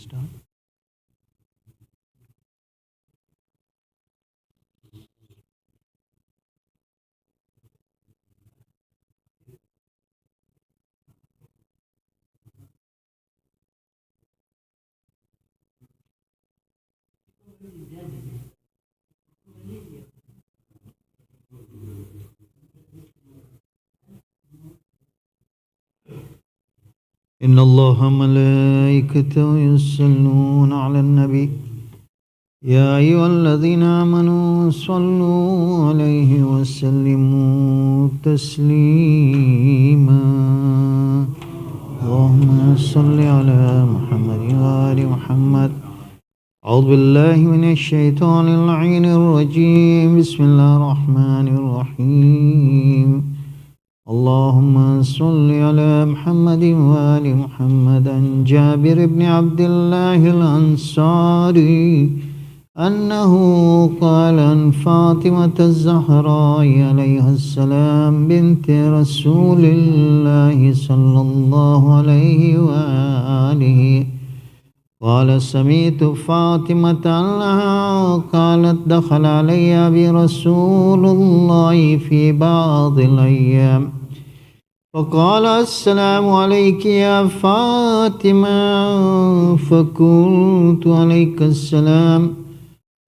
Start. إن الله ملائكته يصلون على النبي يا أيها الذين آمنوا صلوا عليه وسلموا تسليما اللهم صل على محمد وآل محمد أعوذ بالله من الشيطان اللعين الرجيم بسم الله الرحمن الرحيم اللهم صل على محمد وآل محمد عن جابر بن عبد الله الأنصاري أنه قال عن فاطمة الزهراء عليها السلام بنت رسول الله صلى الله عليه وآله قال سمعت فاطمة أنها قالت دخل علي أبي رسول الله في بعض الأيام فقال السلام عليك يا فاطمة فقلت عليك السلام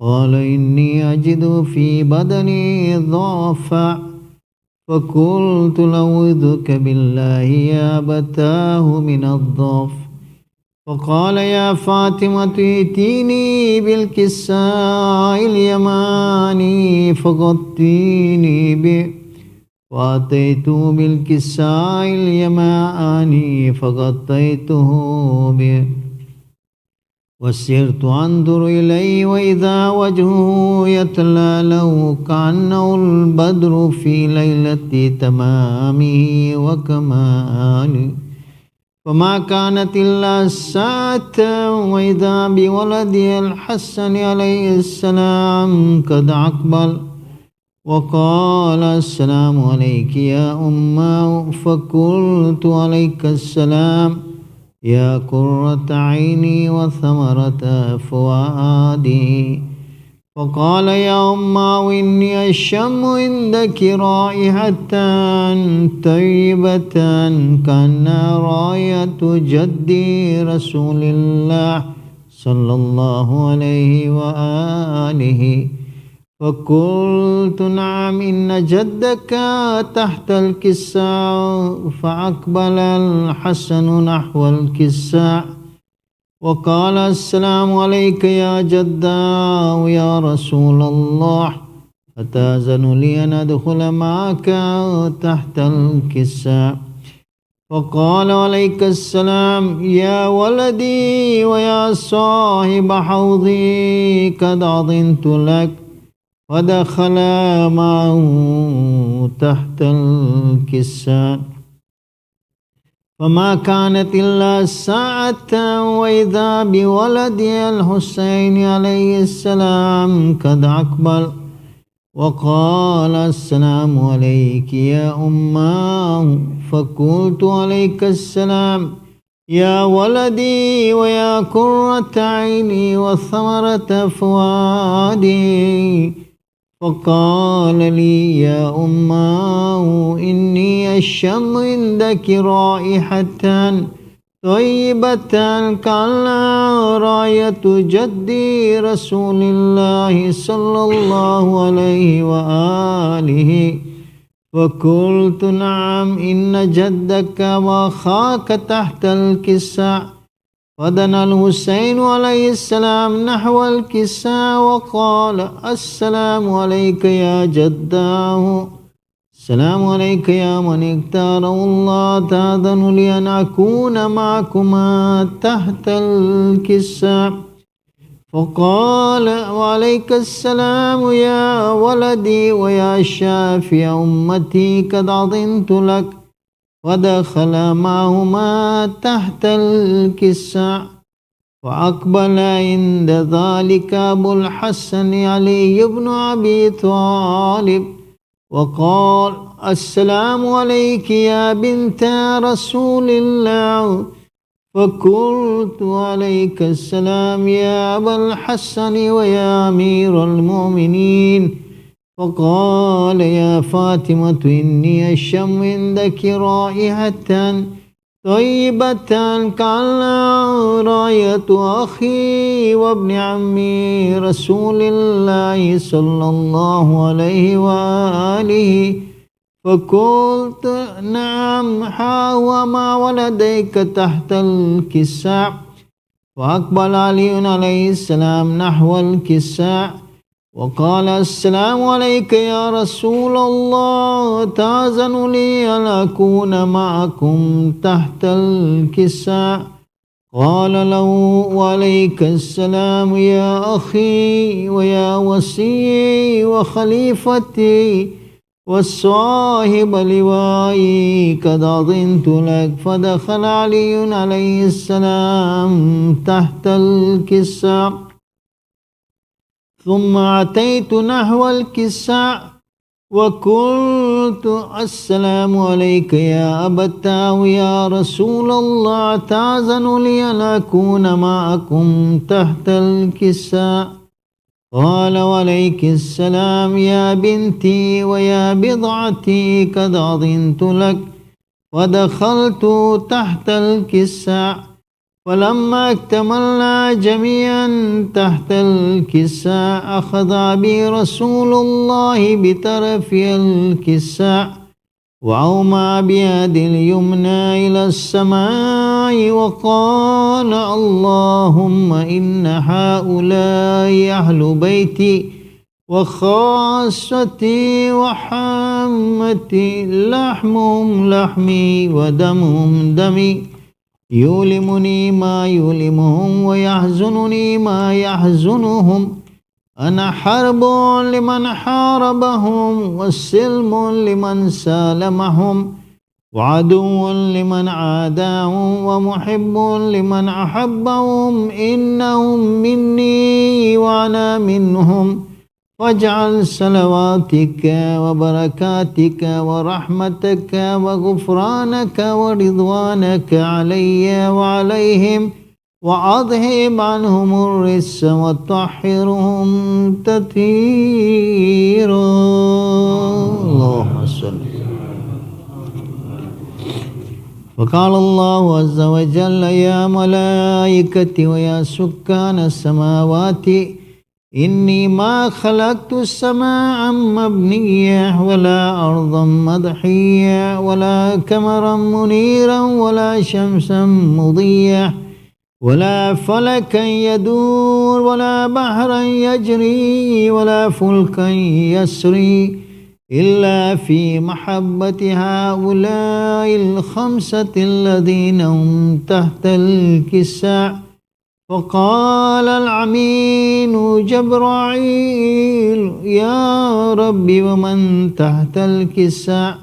قال إني أجد في بدني ضعفا فقلت لأعوذك بالله يا أبتاه من الضعف فقال يا فاطمة ائتيني بالكساء اليماني فغطيني به فأتيت بالكساء اليماني فغطيته به وسرت أنظر إليه وإذا وجهه يتلألأ كأنه البدر في ليلة تمامه وكماله فما كانت إلا ساعة وإذا بولدي الحسن عليه السلام قد أقبل وقال السلام عليك يا أمه فقلت عليك السلام يا قرة عيني وثمرة فؤادي فقال يا أمه إني أشم عندك رائحة طيبة كأنها راية جدي رسول الله صلى الله عليه وآله فقلت نعم إن جدك تحت الكساء فأقبل الحسن نحو الكساء وقال السلام عليك يا جدا يا رسول الله أتأذن لي أن أدخل معك تحت الكساء فقال عليك السلام يا ولدي ويا صاحب حوضي قد أذنت لك ودخل معه تحت الكساء فما كانت إلا ساعة وإذا بولدي الحسين عليه السلام قد أقبل وقال السلام عليك يا أمه فقلت عليك السلام يا ولدي ويا قرة عيني وثمرة فؤادي فقال لي يا أمه إني أشم عندك رائحة طيبة كأنها راية جدي رسول الله صلى الله عليه وآله فقلت نعم إن جدك وأخاك تحت الكساء ودنا الحسين عليه السلام نحو الكساء وقال السلام عليك يا جداه السلام عليك يا من اختاره الله تأذن لي أن أكون معكما تحت الكساء فقال وعليك السلام يا ولدي ويا شافي أمتي قد أذنت لك ودخل معهما تحت الكساء وأقبل عند ذلك أبو الحسن علي بن أبي طالب وقال السلام عليك يا بنت رسول الله فقلت عليك السلام يا أبا الحسن ويا أمير المؤمنين. فقال يا فاطمة إني أشم عندك رائحة طيبة كأنها رائحة أخي وابن عمي رسول الله صلى الله عليه وآله. فقلت نعم ها وما ولديك تحت الكساء. فأقبل علي عليه السلام نحو الكساء وقال السلام عليك يا رسول الله تأذن لي أن أكون معكم تحت الكساء. قال له وعليك السلام يا أخي ويا وصي وخليفتي والصاحب لوائي قد أذنت لك. فدخل علي عليه السلام تحت الكساء ثم أتيت نحو الكساء وقلت السلام عليك يا أبتا ويا رسول الله تأذن لي أن أكون معكم تحت الكساء. قال وعليك السلام يا بنتي ويا بضعتي قد أذنت لك. ودخلت تحت الكساء فلما اكتملنا جميعا تحت الكساء أخذ بي رسول الله بطرف الكساء وأومى بيد اليمنى إلى السماء وقال اللهم إن هؤلاء أهل بيتي وخاصتي وحامتي لحمهم لحمي ودمهم دمي يؤلمني ما يؤلمهم ويحزنني ما يحزنهم. أنا حرب لمن حاربهم وسلم لمن سالمهم وعدو لمن عاداهم ومحب لمن أحبهم. إنهم مني وأنا منهم. واجعل صلواتك وبركاتك ورحمتك وغفرانك ورضوانك علي وعليهم وأذهب عنهم الرجس وطهرهم تطهيرا. اللهم صل. وقال الله عز وجل يا ملائكتي ويا سكان السماوات إني ما خلقت السماء مبنية ولا أرضا مضحية ولا قمرا منيرا ولا شمسا مضية ولا فلكا يدور ولا بحرا يجري ولا فلكا يسري إلا في محبة هؤلاء الخمسة الذين هم تحت الكساء. فقال العمين جبرائيل يا ربي ومن تحت الكساء؟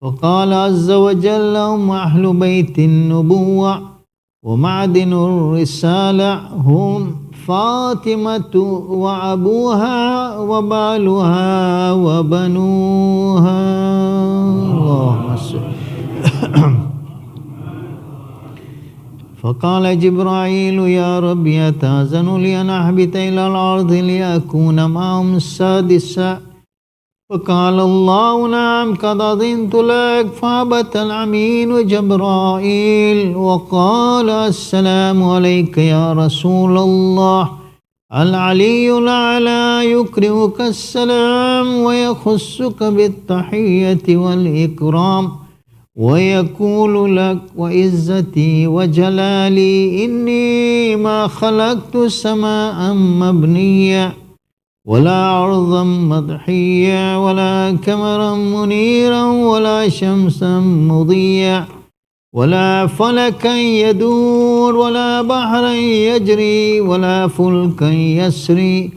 فقال عز وجل هم أهل بيت النبوة ومعدن الرسالة هم فاطمة وأبوها وبالها وبنوها. اللهم صل. فقال جبرائيل يا ربي أتأذن لي أن أهبط إلى الأرض لأكون معهم السادسة؟ فقال الله نعم قد أذنت لك. فهبط الأمين جبرائيل وقال السلام عليك يا رسول الله. العلي الأعلى يكرمك السلام ويخصك بالتحية والإكرام ويقول لك وعزتي وجلالي إني ما خلقت سماء مبنية ولا أرضا مضحية ولا قمرا منيرا ولا شمسا مضية ولا فلكا يدور ولا بحرا يجري ولا فلكا يسري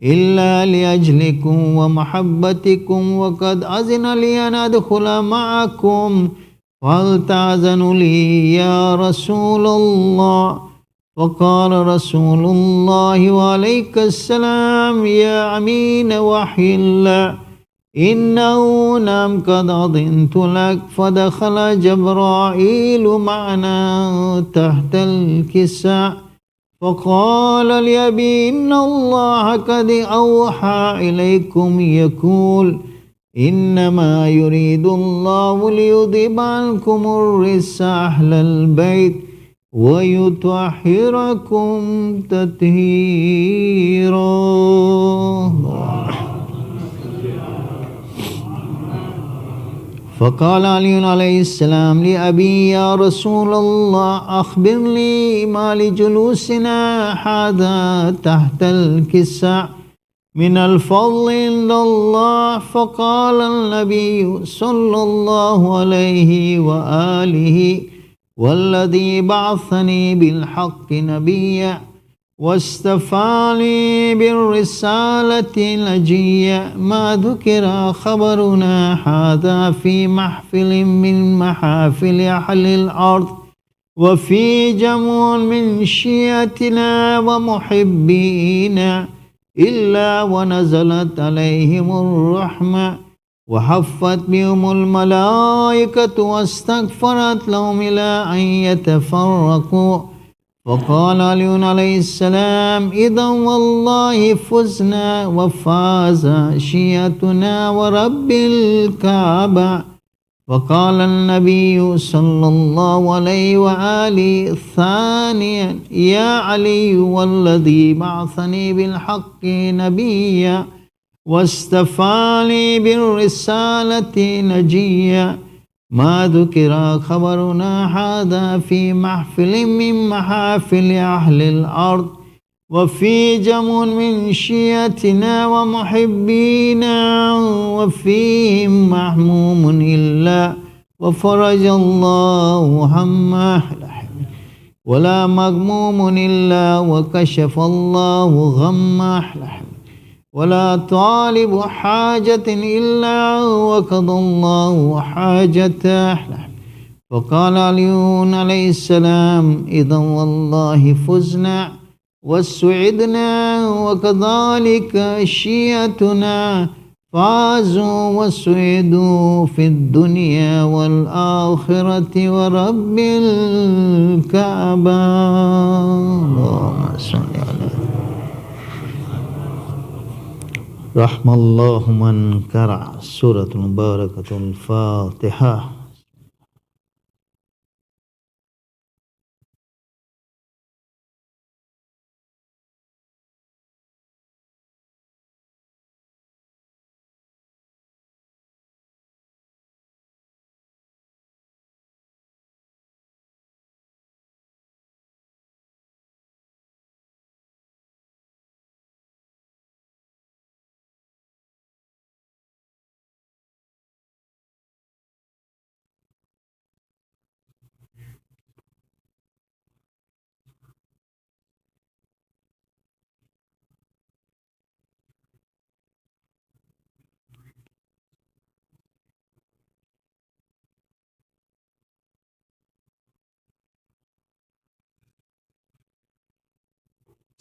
إلا لأجلكم ومحبتكم وقد أذن لي أن أدخل معكم فهل تأذن لي يا رسول الله؟ وقال رسول الله وعليك السلام يا أمين وحي الله. إنه نام قد أذنت لك. فدخل جبرائيل معنا تحت الكساء فقال لأبي إن الله قد أوحى إليكم يقول إنما يريد الله ليذهب عنكم الرجس أهل البيت ويطهركم تطهيرا. فقال علي عليه السلام لأبي يا رسول الله أخبرني ما لجلوسنا هذا تحت الكساء من الفضل عند الله. فقال النبي صلى الله عليه وآله والذي بعثني بالحق نبيا واستفاني بالرسالة نجيا ما ذكر خبرنا هذا في محفل من محافل أهل الأرض وفي جمع من شيعتنا ومحبينا إلا ونزلت عليهم الرحمة وحفت بهم الملائكة واستغفرت لهم إلى أن يتفرقوا. فقال علي عليه السلام إذا والله فزنا وفاز شيعتنا ورب الكعبة. وقال النبي صلى الله عليه وآله ثانيا يا علي والذي بعثني بالحق نبيا واستفاني بالرسالة نجيا ما ذكر خبرنا هذا في محفل من محافل أهل الأرض وفي جمع من شيعتنا ومحبينا وفيهم محموم إلا وفرج الله همه ولا مغموم إلا وكشف الله غمه ولا طالب حاجة إلا وقضى الله حاجته. وقال علي عليه السلام إذا والله فزنا وسعدنا وكذلك شيعتنا فازوا وسعدوا في الدنيا والآخرة ورب الكعبة. اللهم صل على رحم الله من قرأ سورة المباركة الفاتحة.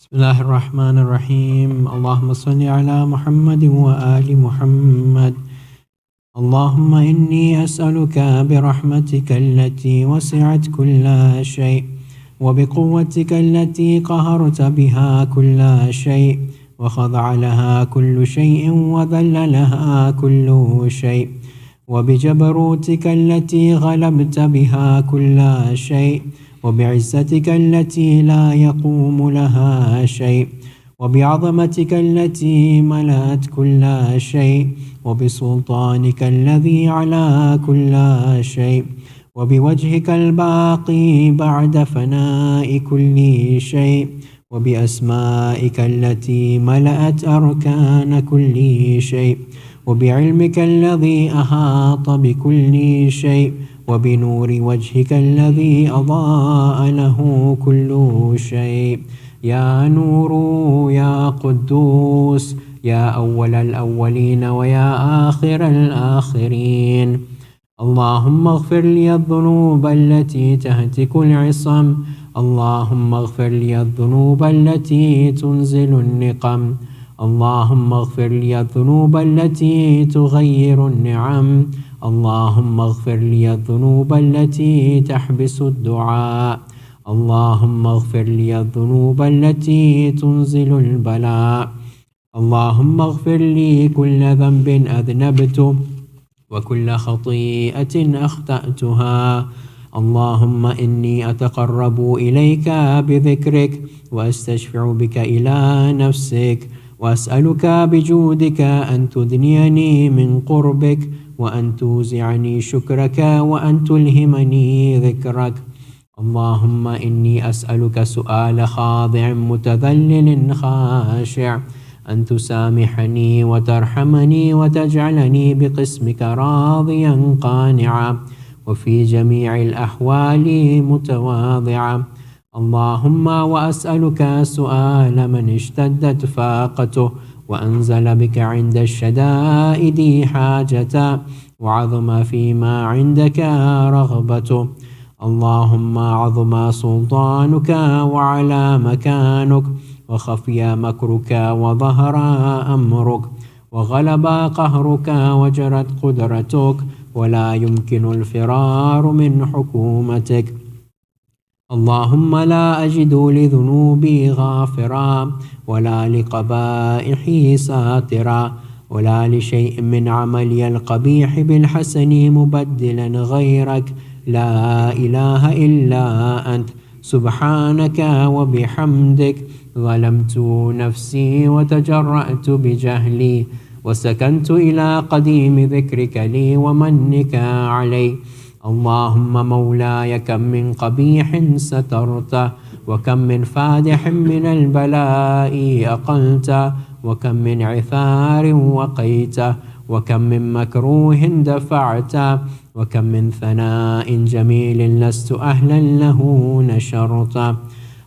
بسم الله الرحمن الرحيم. اللهم صل على محمد وآل محمد. اللهم إني أسألك برحمتك التي وسعت كل شيء وبقوتك التي قهرت بها كل شيء وخضع لها كل شيء وذل لها كل شيء وبجبروتك التي غلبت بها كل شيء وبعزتك التي لا يقوم لها شيء وبعظمتك التي ملأت كل شيء وبسلطانك الذي على كل شيء وبوجهك الباقي بعد فناء كل شيء وبأسمائك التي ملأت أركان كل شيء وبعلمك الذي أحاط بكل شيء وبنور وجهك الذي أضاء له كل شيء. يا نور يا قدوس يا أول الأولين ويا آخر الآخرين. اللهم اغفر لي الذنوب التي تهتك العصم. اللهم اغفر لي الذنوب التي تنزل النقم. اللهم اغفر لي الذنوب التي تغير النعم. اللهم اغفر لي الذنوب التي تحبس الدعاء. اللهم اغفر لي الذنوب التي تنزل البلاء. اللهم اغفر لي كل ذنب أذنبته وكل خطيئة أخطأتها. اللهم إني أتقرب إليك بذكرك وأستشفع بك إلى نفسك، وأسألك بجودك أن تدنيني من قربك، وأن توزعني شكرك، وأن تلهمني ذكرك. اللهم إني أسألك سؤال خاضع متذلل خاشع، أن تسامحني وترحمني وتجعلني بقسمك راضيا قانعا، وفي جميع الأحوال متواضعا. اللهم وأسألك سؤال من اشتدت فاقته وأنزل بك عند الشدائد حاجته، وعظم فيما عندك رغبته. اللهم عظم سلطانك وعلى مكانك، وخفي مكرك وظهر أمرك، وغلب قهرك وجرت قدرتك، ولا يمكن الفرار من حكومتك. اللهم لا أجد لذنوبي غافرا، ولا لقبائحي ساترا، ولا لشيء من عملي القبيح بالحسن مبدلا غيرك. لا إله إلا أنت سبحانك وبحمدك. ظلمت نفسي وتجرأت بجهلي، وسكنت إلى قديم ذكرك لي ومنك علي. اللهم مولاي كم من قبيح سترته، وكم من فادح من البلاء أقلته، وكم من عثار وقيته، وكم من مكروه دفعته، وكم من ثناء جميل لست أهلا له نشرته.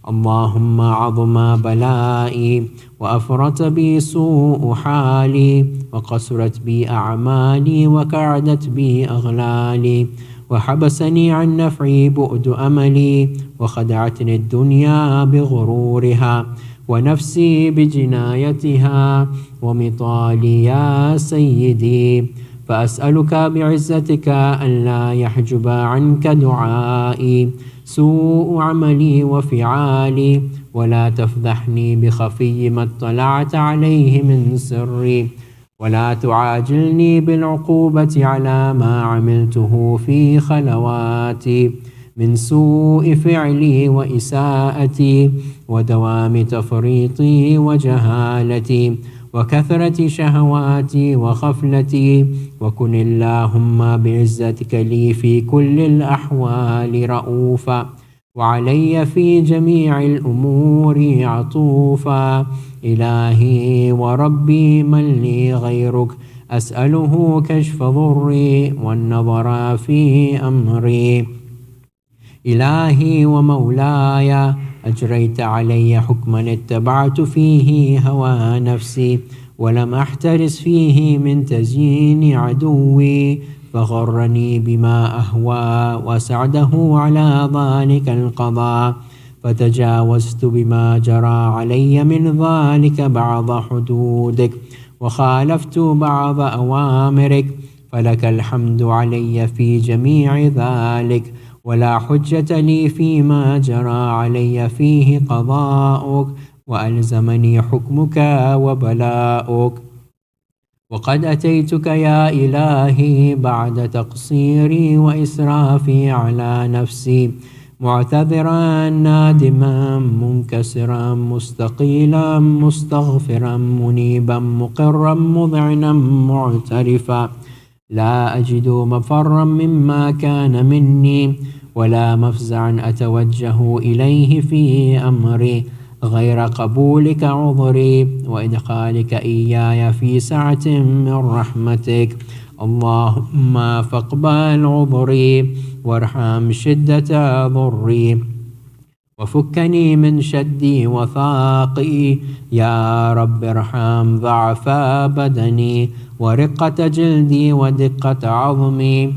اللهم عظم بلائي، وأفرط بي سوء حالي، وقصرت بي أعمالي، وكعدت بي أغلالي، وحبسني عن نفعي بؤد أملي، وخدعتني الدنيا بغرورها، ونفسي بجنايتها، ومطالي يا سيدي. فأسألك بعزتك أن لا يحجب عنك دعائي سوء عملي وفعالي، ولا تفضحني بخفي ما اطلعت عليه من سري، ولا تعاجلني بالعقوبة على ما عملته في خلواتي من سوء فعلي وإساءتي، ودوام تفريطي وجهالتي، وكثرة شهواتي وخفلتي. وكن اللهم بعزتك لي في كل الأحوال رؤوفا، وعلي في جميع الأمور عطوفا. إلهي وربي من لي غيرك، أسأله كشف ضري والنظر في أمري. إلهي ومولاي، أجريت علي حكما اتبعت فيه هوى نفسي، ولم أحترس فيه من تزيين عدوي، فغرني بما أهوى وسعده على ذلك القضاء، فتجاوزت بما جرى علي من ذلك بعض حدودك، وخالفت بعض أوامرك، فلك الحمد علي في جميع ذلك، ولا حجة لي فيما جرى علي فيه قضاؤك، وألزمني حكمك وبلاؤك. وقد أتيتك يا إلهي بعد تقصيري وإسرافي على نفسي، معتذرا نادما منكسرا مستقيلا مستغفرا منيبا مقرا مذعنا معترفا، لا أجد مفرا مما كان مني، ولا مفزعا أتوجه إليه في أمري غير قبولك عذري، وإدخالك إياي في سعة من رحمتك. اللهم فاقبل عذري، وارحم شدة ضري، وفكني من شدي وثاقي. يا رب ارحم ضعف بدني، ورقة جلدي، ودقة عظمي.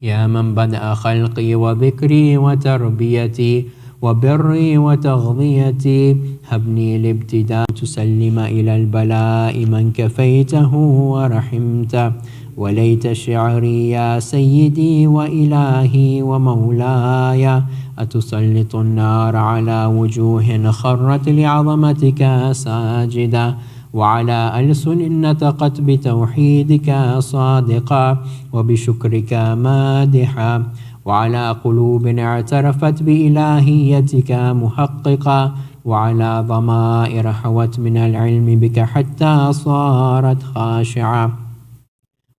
يا من بدأ خلقي وذكري وتربيتي، وبري وتغذيتي. هبني الابتداء تسلم إلى البلاء من كفيته ورحمته. وليت شعري يا سيدي وإلهي ومولاي أتسلط النار على وجوه خرت لعظمتك ساجدة، وعلى ألسن نطقت بتوحيدك صادقة وبشكرك مادحة، وعلى قلوب اعترفت بإلهيتك محققة، وعلى ضمائر حوت من العلم بك حتى صارت خاشعة،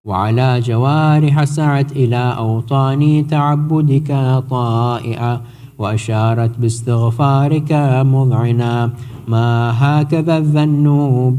وعلى جوارح سعت إلى أوطان تعبدك طائعة، وأشارت باستغفارك مذعنا. ما هكذا الظن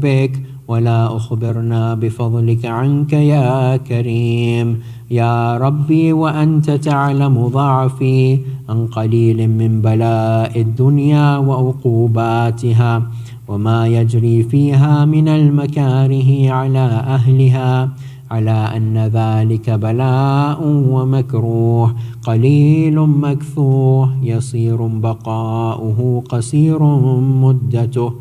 بك ولا أخبرنا بفضلك عنك يا كريم. يا ربي وأنت تعلم ضعفي عن قليل من بلاء الدنيا وعقوباتها وما يجري فيها من المكاره على أهلها، على أن ذلك بلاء ومكروه قليل مكثوه يصير بقاؤه قصير مدته،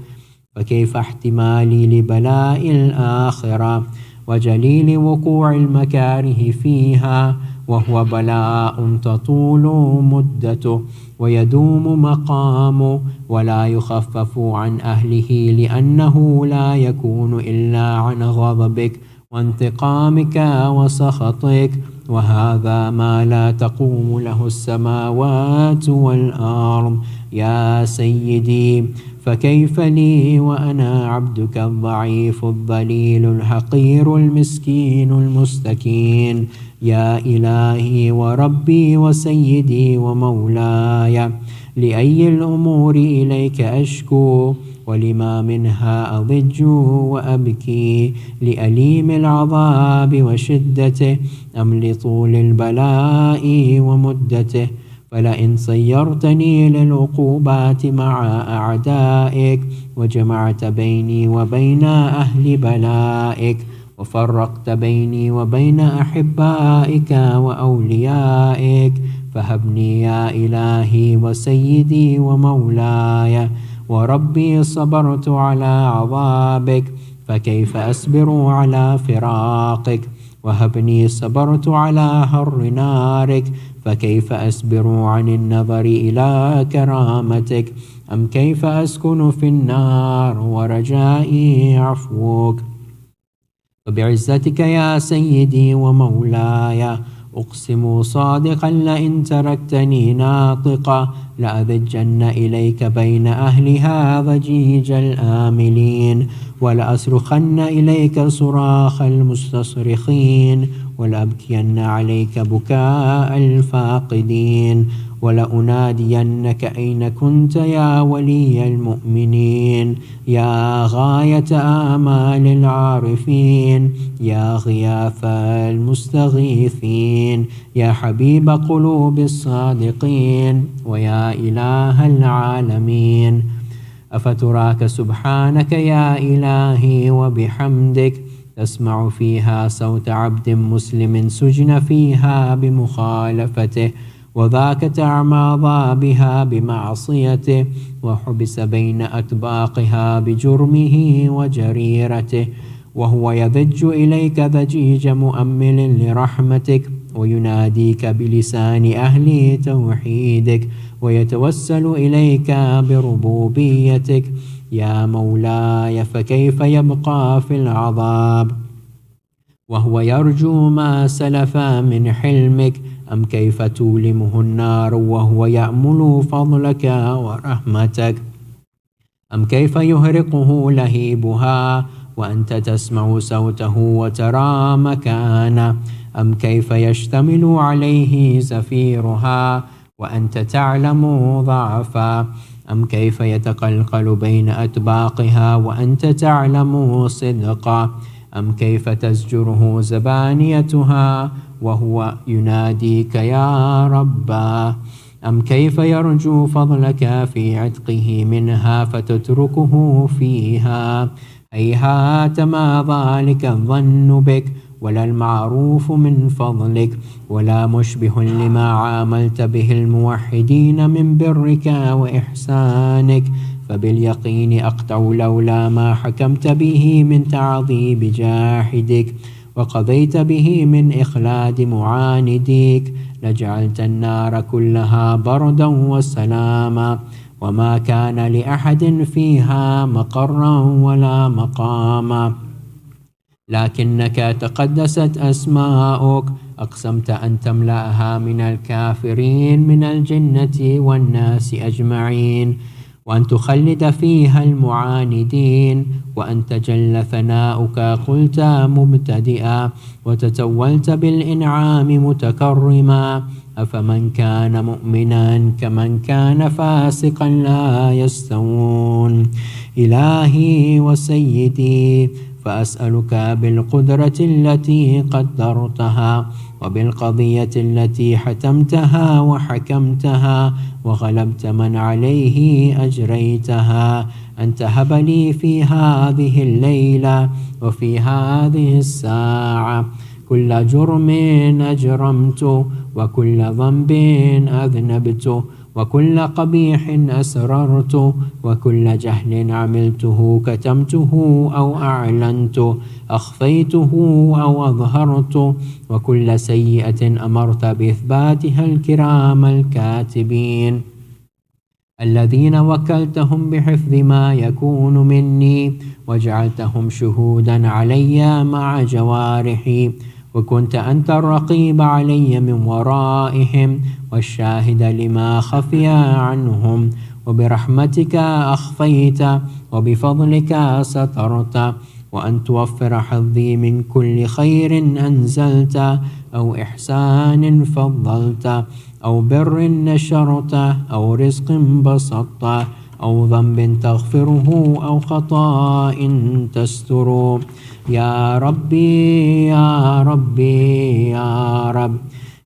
فكيف احتمالي لبلاء الآخرة وجليل وقوع المكاره فيها وهو بلاء تطول مدته ويدوم مقامه ولا يخفف عن أهله، لأنه لا يكون إلا عن غضبك وانتقامك وسخطك، وهذا ما لا تقوم له السماوات والأرض. يا سيدي فكيف لي وأنا عبدك الضعيف الذليل الحقير المسكين المستكين. يا إلهي وربي وسيدي ومولاي، لأي الأمور إليك أشكو ولما منها أضج وأبكي، لأليم العذاب وشدته أم لطول البلاء ومدته؟ فلئن صيرتني للعقوبات مع أعدائك وجمعت بيني وبين أهل بلائك وفرقت بيني وبين أحبائك وأوليائك، فهبني يا إلهي وسيدي ومولاي وربي صبرت على عذابك فكيف أصبر على فراقك، وهبني صبرت على حر نارك فكيف أصبر عن النظر إلى كرامتك، أم كيف أسكن في النار ورجائي عفوك. وبعزتك يا سيدي ومولاي أقسم صادقا لئن تركتني ناطقا لأذجن إليك بين أهلها ضجيج الآملين، ولأصرخن إليك صراخ المستصرخين، ولأبكين عليك بكاء الفاقدين، ولأنادينك أين كنت يا ولي المؤمنين، يا غاية آمال العارفين، يا غياث المستغيثين، يا حبيب قلوب الصادقين، ويا إله العالمين. أفتراك سبحانك يا إلهي وبحمدك تسمع فيها صوت عبد مسلم سجن فيها بمخالفته، وذاك تعمى بها بمعصيته، وحبس بين أطباقها بجرمه وجريرته، وهو يضج إليك ضجيج مؤمل لرحمتك، ويناديك بلسان أهل توحيدك، ويتوسل إليك بربوبيتك. يا مولاي فكيف يبقى في العذاب وهو يرجو ما سلف من حلمك، أم كيف تولمه النار وهو يأمل فضلك ورحمتك، أم كيف يهرقه لهيبها وأنت تسمع صوته وترى مكانه، أم كيف يشتمل عليه زفيرها وأنت تعلم ضعفا، أم كيف يتقلقل بين أطباقها وأنت تعلم صدقا، أم كيف تزجره زبانيتها وهو يناديك يا ربا، أم كيف يرجو فضلك في عتقه منها فتتركه فيها. هيهات ما ذلك الظن بك ولا المعروف من فضلك، ولا مشبه لما عاملت به الموحدين من برك وإحسانك. فباليقين أقطع لولا ما حكمت به من تعظيم جاحدك، وقضيت به من إخلاد معانديك، لجعلت النار كلها بردا وسلاما، وما كان لأحد فيها مقرا ولا مقاما. لكنك تقدست أسماؤك، أقسمت أن تملأها من الكافرين من الجنة والناس أجمعين، وأن تخلد فيها المعاندين، وأن تجل ثناؤك قلت مبتدئا، وتتولت بالإنعام متكرما. أفمن كان مؤمنا كمن كان فاسقا لا يستوون. إلهي وسيدي، فأسألك بالقدرة التي قدرتها، وبالقضية التي حتمتها وحكمتها وغلبت من عليه أجريتها، أن تهب لي في هذه الليلة وفي هذه الساعة كل جرم أجرمت، وكل ذنب أذنبت، وكل قبيح أسررت، وكل جهل عملته كتمته أو أعلنت، أخفيته أو أظهرت، وكل سيئة أمرت بإثباتها الكرام الكاتبين الذين وكلتهم بحفظ ما يكون مني، وجعلتهم شهودا علي مع جوارحي، وكنت أنت الرقيب علي من ورائهم والشاهد لما خفي عنهم، وبرحمتك أخفيت وبفضلك سترت، وأن توفر حظي من كل خير أنزلت، أو إحسان فضلت، أو بر نشرت، أو رزق بسطت، أو ذنب تغفره، أو خطاء تستر. يا ربي يا ربي يا رب،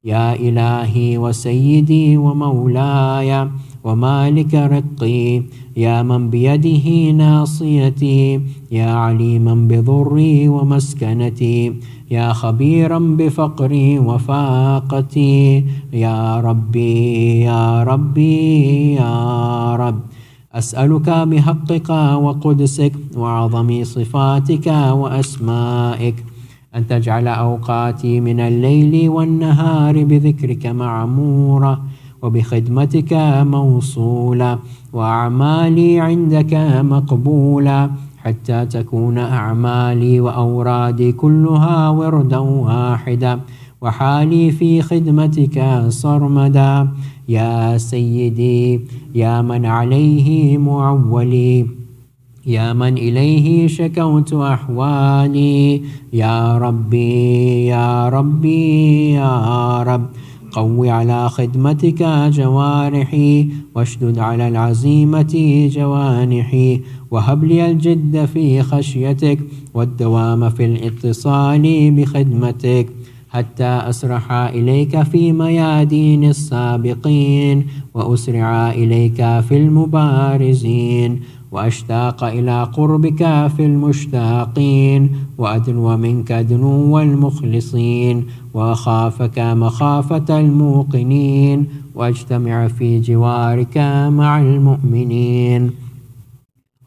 يا إلهي وسيدي ومولاي ومالك رقي، يا من بيده ناصيتي، يا عليما بضري ومسكنتي، يا خبيرا بفقري وفاقتي، يا ربي يا ربي يا رب، أسألك بحقك وقدسك وعظم صفاتك وأسمائك أن تجعل أوقاتي من الليل والنهار بذكرك معمورة، وبخدمتك موصولة، وأعمالي عندك مقبولة، حتى تكون أعمالي وأورادي كلها وردا واحدا، وحالي في خدمتك صرمدا. يا سيدي، يا من عليه معولي، يا من إليه شكوت أحوالي، يا ربي يا ربي يا رب، قوي على خدمتك جوارحي، واشدد على العزيمة جوانحي، وهب لي الجد في خشيتك والدوام في الاتصال بخدمتك، حتى أسرح إليك في ميادين السابقين، وأسرع إليك في المبارزين، وأشتاق إلى قربك في المشتاقين، وأدنو منك دنو المخلصين، وأخافك مخافة الموقنين، وأجتمع في جوارك مع المؤمنين.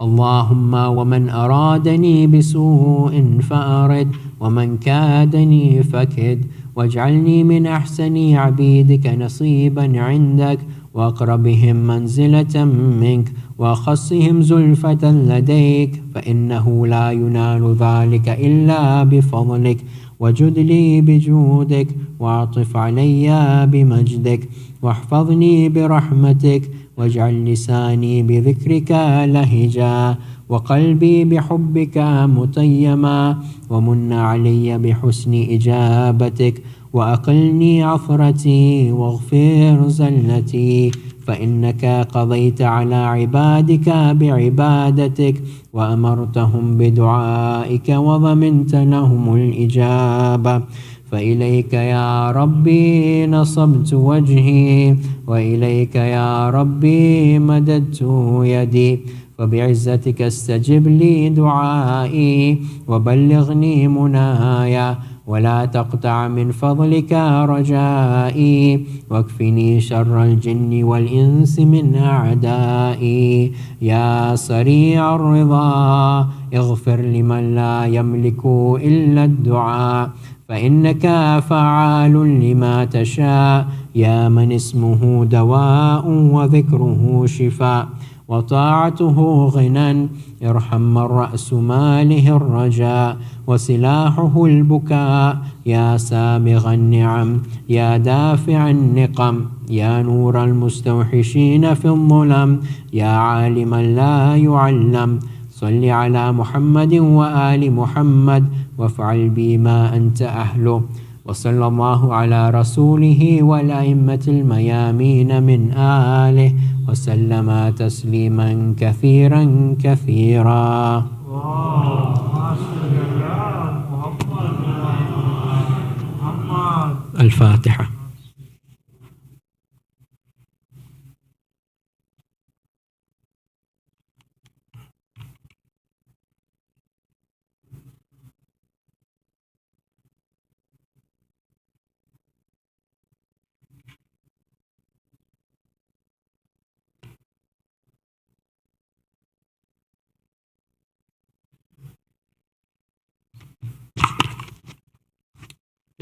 اللهم ومن أرادني بسوء فأرد، ومن كادني فكد، واجعلني من أحسن عبيدك نصيبا عندك، وأقربهم منزلة منك، وأخصهم زلفة لديك، فإنه لا ينال ذلك إلا بفضلك، وجد لي بجودك، وأعطف علي بمجدك، واحفظني برحمتك، واجعل لساني بذكرك لهجا، وقلبي بحبك متيما، ومن علي بحسن إجابتك، وأقلني عثرتي واغفر زلتي، فإنك قضيت على عبادك بعبادتك، وأمرتهم بدعائك وضمنت لهم الإجابة. فإليك يا ربي نصبت وجهي، وإليك يا ربي مددت يدي، فبعزتك استجب لي دعائي وبلغني منايا ولا تقطع من فضلك رجائي واكفني شر الجن والإنس من أعدائي يا سريع الرضا اغفر لمن لا يملك إلا الدعاء فإنك فعال لما تشاء يا من اسمه دواء وذكره شفاء وطاعته غنى ارحم من رأس ماله الرجاء وسلاحه البكاء يا سابغ النعم يا دافع النقم يا نور المستوحشين في الظلم يا عالما لا يعلم صل على محمد وآل محمد وافعل بي ما أنت أهله وصلى الله على رسوله والأئمة الميامين من آله وسلم تسليما كثيرا كثيرا. الفاتحة.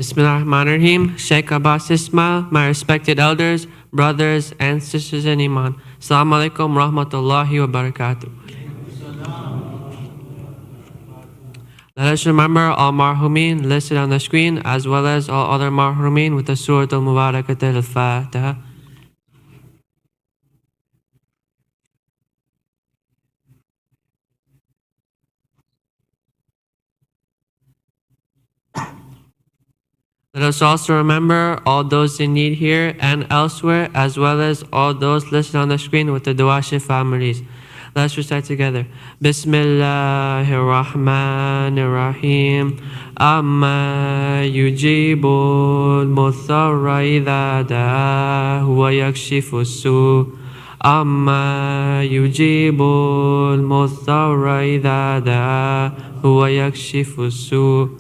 Bismillahirrahmanirrahim. Sheikh Abbas Ismail, my respected elders, brothers and sisters in Iman. Assalamu alaikum rahmatullahi wa barakatuh. Let us remember all marhumin listed on the screen as well as all other marhumin with the Surah Al-Mubarakat Al-Fatiha. Let us also remember all those in need here and elsewhere, as well as all those listed on the screen with the dua families. Let us recite together. Bismillahirrahmanirrahim. Amma yujibul mutharra idha da'ahu wa yakshifu su. Amma yujibul mutharra idha da'ahu wa yakshifu su.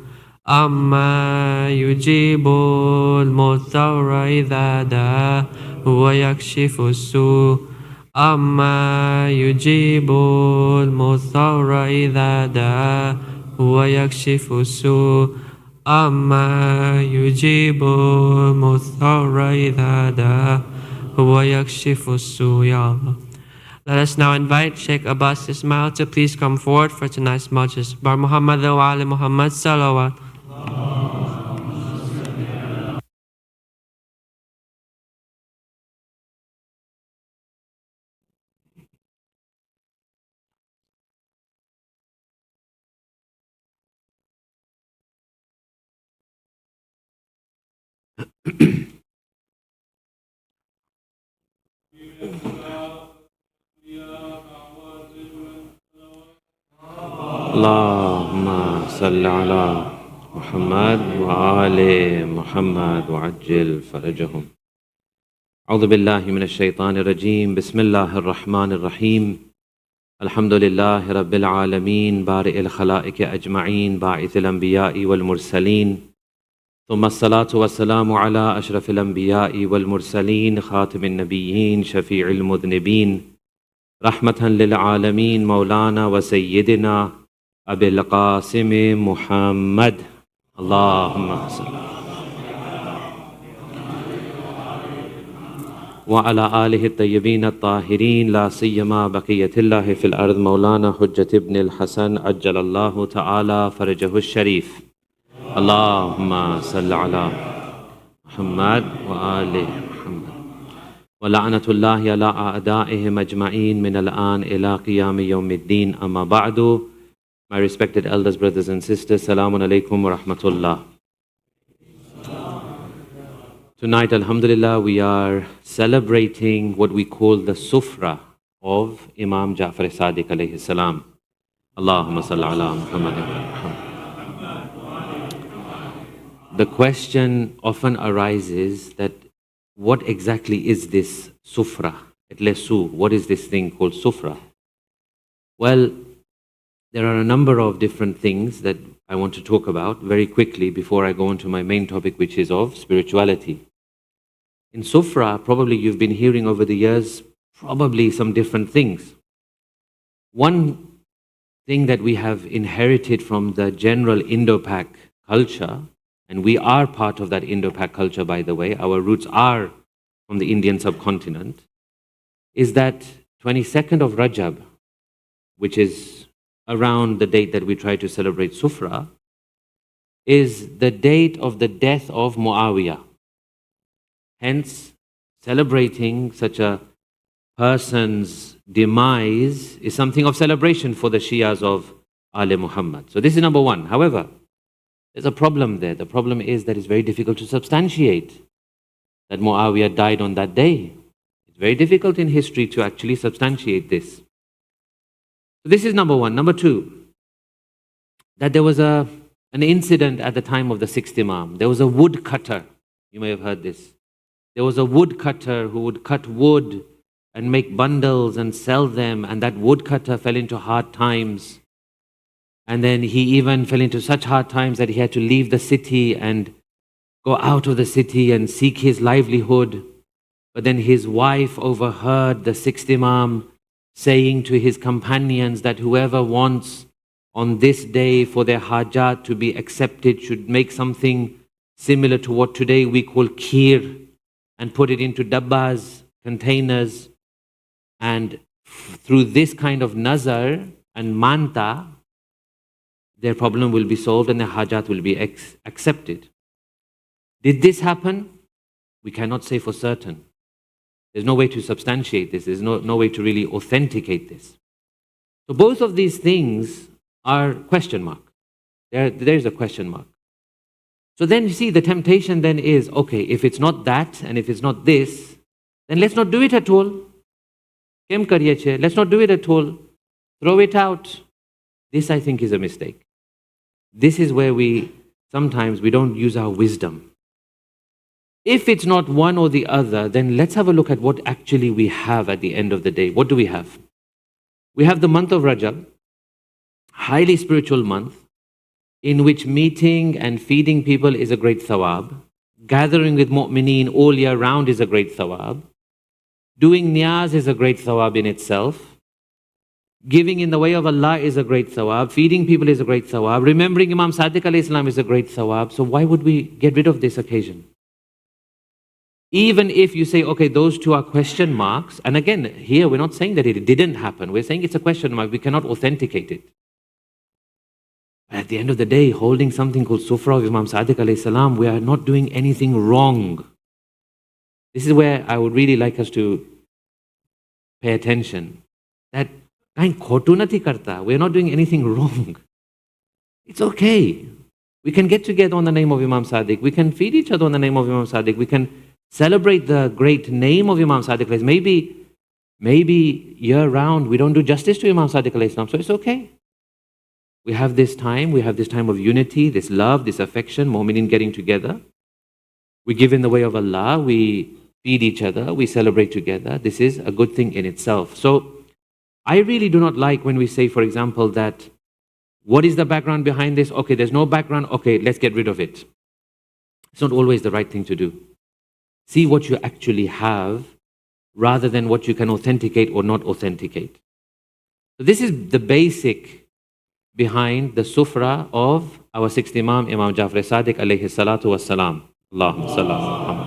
أما يجيب المضطر إذا دعاه ويكشف السوء أما يجيب المضطر إذا دعاه ويكشف السوء أما يجيب المضطر إذا دعاه ويكشف السوء. Ya Allah. Let us now invite Sheikh Abbas Ismail to please come forward for tonight's majlis. Bar Muhammad wa ali Muhammad salawat. اللهم صل على محمد وآل محمد وعجل فرجهم. أعوذ بالله من الشيطان الرجيم. بسم الله الرحمن الرحيم. الحمد لله رب العالمين بارئ الخلائق أجمعين باعث الأنبياء والمرسلين ثم الصلاة والسلام على أشرف الأنبياء والمرسلين خاتم النبيين شفيع المذنبين رحمة للعالمين مولانا وسيدنا أبي القاسم محمد. اللهم صل وعلى آله الطيبين الطاهرين لا سيما بقية الله في الأرض مولانا حجة ابن الحسن عجل الله تعالى فرجه الشريف. اللهم صل على محمد وآل محمد ولعنة الله على أعدائهم أجمعين من الآن إلى قيام يوم الدين. أما بعد. My respected elders, brothers and sisters, Salamun alaikum wa rahmatullah. Tonight, alhamdulillah, we are celebrating what we call the Sufra of Imam Jaffer e-Sadiq alayhi salam. Allahumma salli ala Muhammadin wa Muhammad. The question often arises that what exactly is this Sufra? At lesu, what is this thing called Sufra? Well, there are a number of different things that I want to talk about very quickly before I go on to my main topic, which is of spirituality. In Sufra, probably you've been hearing over the years, probably some different things. One thing that we have inherited from the general Indo-Pak culture, and we are part of that Indo-Pak culture, by the way, our roots are from the Indian subcontinent, is that 22nd of Rajab, which is around the date that we try to celebrate Sufra, is the date of the death of Muawiyah. Hence, celebrating such a person's demise is something of celebration for the Shias of Ali Muhammad. So this is number one. However, there's a problem there. The problem is that it's very difficult to substantiate that Muawiyah died on that day. It's very difficult in history to actually substantiate this. So this is number one. Number two, that there was an incident at the time of the sixth Imam. There was a woodcutter. You may have heard this. There was a woodcutter who would cut wood and make bundles and sell them, and that woodcutter fell into hard times. And then he even fell into such hard times that he had to leave the city and go out of the city and seek his livelihood. But then his wife overheard the sixth Imam saying to his companions that whoever wants on this day for their hajat to be accepted should make something similar to what today we call kheer and put it into dabbas, containers. And through this kind of nazar and manta, their problem will be solved and their hajat will be accepted. Did this happen? We cannot say for certain. There's no way to substantiate this. There's no way to really authenticate this. So both of these things are question mark. There's a question mark. So then you see the temptation then is, okay, if it's not that and if it's not this, then let's not do it at all. Let's not do it at all. Throw it out. This, I think, is a mistake. This is where sometimes we don't use our wisdom. If it's not one or the other, then let's have a look at what actually we have at the end of the day. What do we have? We have the month of Rajab, highly spiritual month, in which meeting and feeding people is a great thawab. Gathering with mu'mineen all year round is a great thawab. Doing niyaz is a great thawab in itself. Giving in the way of Allah is a great thawab. Feeding people is a great thawab. Remembering Imam Sadiq alayhi salam is a great thawab. So why would we get rid of this occasion? Even if you say, okay, those two are question marks, and again, here we're not saying that it didn't happen. We're saying it's a question mark. We cannot authenticate it. At the end of the day, holding something called Sufra of Imam Sadiq alayhi salam, we are not doing anything wrong. This is where I would really like us to pay attention. That we're not doing anything wrong. It's okay. We can get together on the name of Imam Sadiq. We can feed each other on the name of Imam Sadiq. We can celebrate the great name of Imam Sadiq. Maybe year round we don't do justice to Imam Sadiq alayhi salam, so it's okay. We have this time of unity, this love, this affection, mu'mineen getting together. We give in the way of Allah, we feed each other, we celebrate together. This is a good thing in itself. So I really do not like when we say, for example, that what is the background behind this? Okay, there's no background. Okay, let's get rid of it. It's not always the right thing to do. See what you actually have rather than what you can authenticate or not authenticate. So this is the basic behind the Sufra of our sixth Imam, Imam Jaffer e-Sadiq alayhi salatu wassalam. Allahumma salli ala Muhammad.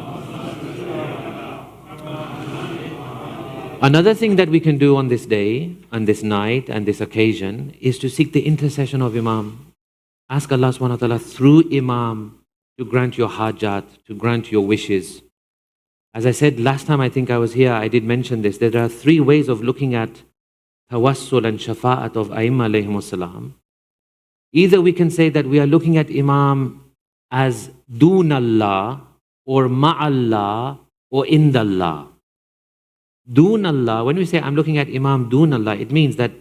Another thing that we can do on this day, on this night, and this occasion is to seek the intercession of Imam. Ask Allah subhanahu wa ta'ala through Imam to grant your hajat, to grant your wishes. As I said last time I think I was here, I did mention this. There are three ways of looking at tawassul and shafa'at of Aimma alayhimus salam. Either we can say that we are looking at Imam as dun Allah or ma'allah or indallah. Dun Allah, when we say I'm looking at Imam dun Allah, it means that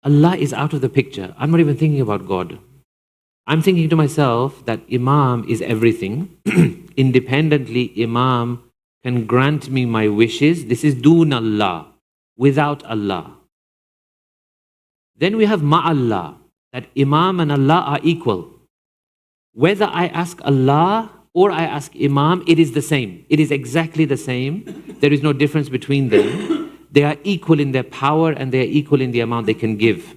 Allah is out of the picture. I'm not even thinking about God. I'm thinking to myself that Imam is everything. Independently, Imam can grant me my wishes. This is dun Allah, without Allah. Then we have ma'allah, that Imam and Allah are equal. Whether I ask Allah or I ask Imam, it is the same. It is exactly the same. There is no difference between them. They are equal in their power and they are equal in the amount they can give.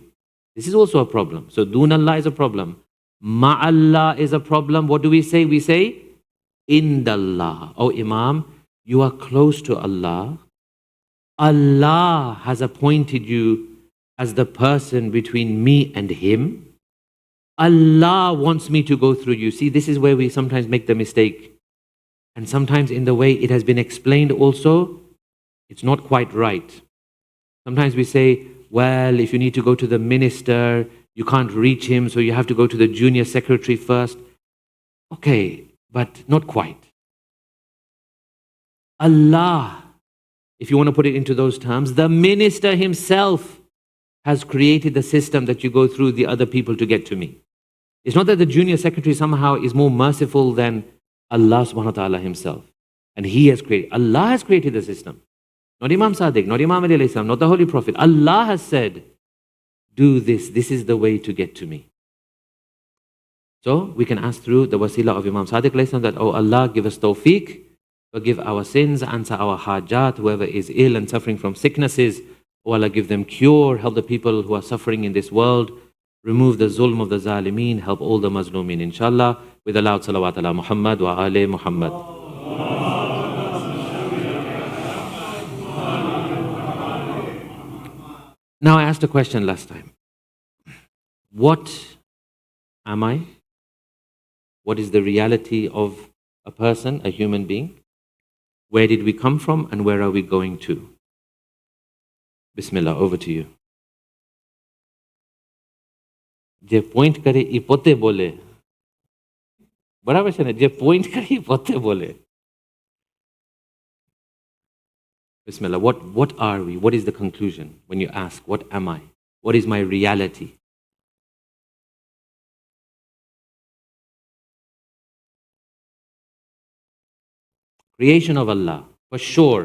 This is also a problem. So dun Allah is a problem. Ma'allah is a problem. What do we say? We say, indallah. Oh Imam, you are close to Allah. Allah has appointed you as the person between me and Him. Allah wants me to go through you. See, this is where we sometimes make the mistake. And sometimes in the way it has been explained also, it's not quite right. Sometimes we say, well, if you need to go to the minister, you can't reach him, so you have to go to the junior secretary first. Okay, but not quite. Allah, if you want to put it into those terms, the minister himself has created the system that you go through the other people to get to me. It's not that the junior secretary somehow is more merciful than Allah subhanahu wa ta'ala himself. And He has created, Allah has created the system. Not Imam Sadiq, not Imam Ali alayhi salam, not the Holy Prophet. Allah has said, do this, this is the way to get to me. So we can ask through the wasila of Imam Sadiq alayhi salam that, oh Allah, give us tawfiq, forgive our sins, answer our hajat, whoever is ill and suffering from sicknesses, oh Allah, give them cure, help the people who are suffering in this world, remove the zulm of the zalimeen, help all the mazlumeen, inshallah, with a loud salawat ala Muhammad wa ali Muhammad. Now I asked a question last time. What am I? What is the reality of a person, a human being? Where did we come from and where are we going to? Bismillah, over to you. যে point করে ই পথে বলে বরাবর শোনে যে point করে ই পথে বলে Bismillah, what are we? What is the conclusion when you ask, what am I? What is my reality? Creation of Allah, for sure.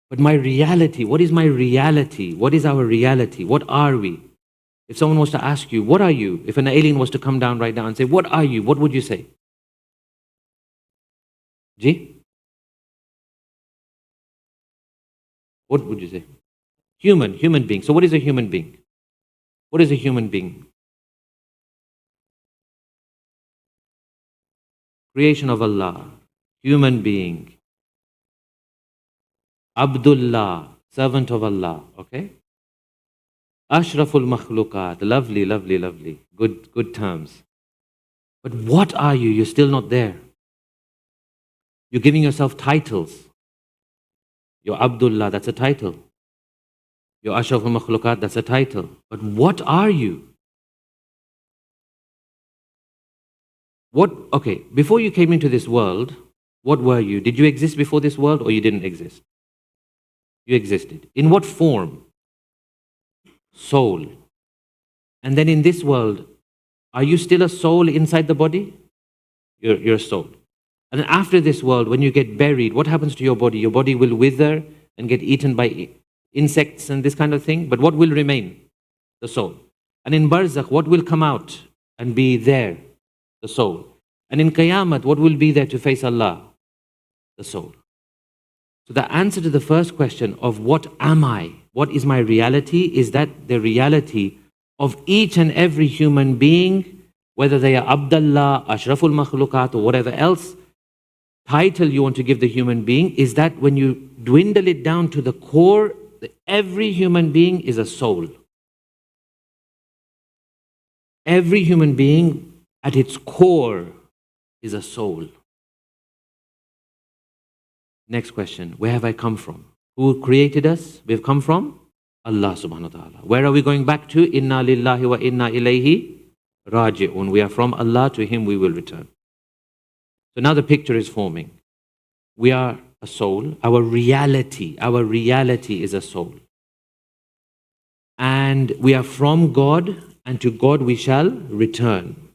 But my reality, what is my reality? What is our reality? What are we? If someone was to ask you, what are you? If an alien was to come down right now and say, what are you? What would you say? Ji? What would you say? Human being. So what is a human being? What is a human being? Creation of Allah, human being. Abdullah, servant of Allah, okay? Ashraful makhluqat, lovely, lovely, lovely. Good terms. But what are you? You're still not there. You're giving yourself titles. You're Abdullah, that's a title. You're Ashraful makhluqat, that's a title. But what are you? Okay, before you came into this world, what were you? Did you exist before this world or you didn't exist? You existed. In what form? Soul. And then in this world, are you still a soul inside the body? You're a soul. And then after this world, when you get buried, what happens to your body? Your body will wither and get eaten by insects and this kind of thing. But what will remain? The soul. And in Barzakh, what will come out and be there? The soul. And in Qiyamah, what will be there to face Allah? The soul. So the answer to the first question of what am I? What is my reality? Is that the reality of each and every human being, whether they are Abdullah, Ashraful Makhluqat or whatever else title you want to give the human being, is that when you dwindle it down to the core, every human being is a soul. Every human being at its core is a soul. Next question, where have I come from? Who created us? We've come from Allah subhanahu wa ta'ala. Where are we going back to? Inna lillahi wa inna ilayhi raji'un. We are from Allah, to Him we will return. So now the picture is forming. We are a soul. Our reality is a soul. And we are from God, and to God we shall return.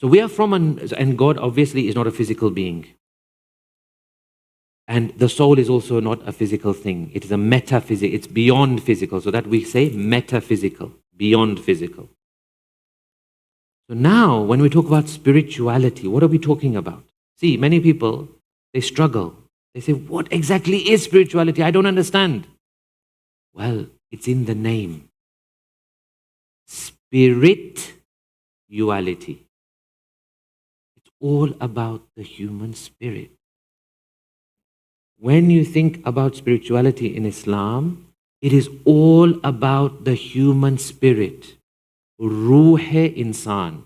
So we are from, and God obviously is not a physical being. And the soul is also not a physical thing. It is a metaphysical. It's beyond physical. So that we say metaphysical, beyond physical. So now, when we talk about spirituality, what are we talking about? See, many people, they struggle. They say, what exactly is spirituality? I don't understand. Well, it's in the name. Spirituality. It's all about the human spirit. When you think about spirituality in Islam, it is all about the human spirit. Ruh-e-insan.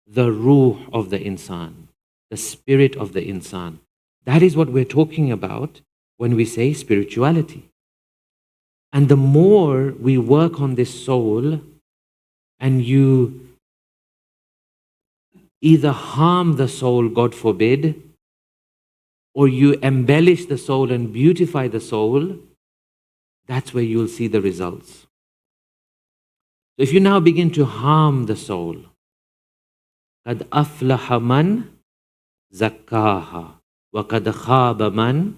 The ruh of the insan. The spirit of the insan. That is what we're talking about when we say spirituality. And the more we work on this soul, and you either harm the soul, God forbid, or you embellish the soul and beautify the soul, that's where you'll see the results. So if you now begin to harm the soul, قَدْ أَفْلَحَ مَنْ زَكَّاهَا وَقَدْ خَابَ مَنْ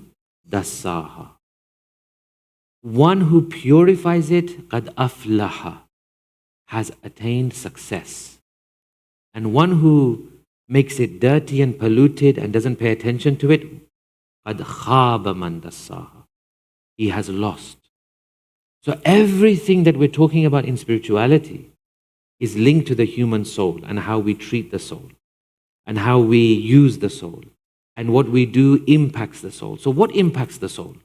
دَسَّاهَا. One who purifies it, قَدْ أَفْلَحَ, has attained success. And one who makes it dirty and polluted and doesn't pay attention to it, قَدْ خَابَ مَنْ دَسَّاهَا, he has lost. So everything that we're talking about in spirituality is linked to the human soul and how we treat the soul and how we use the soul, and what we do impacts the soul. So what impacts the soul?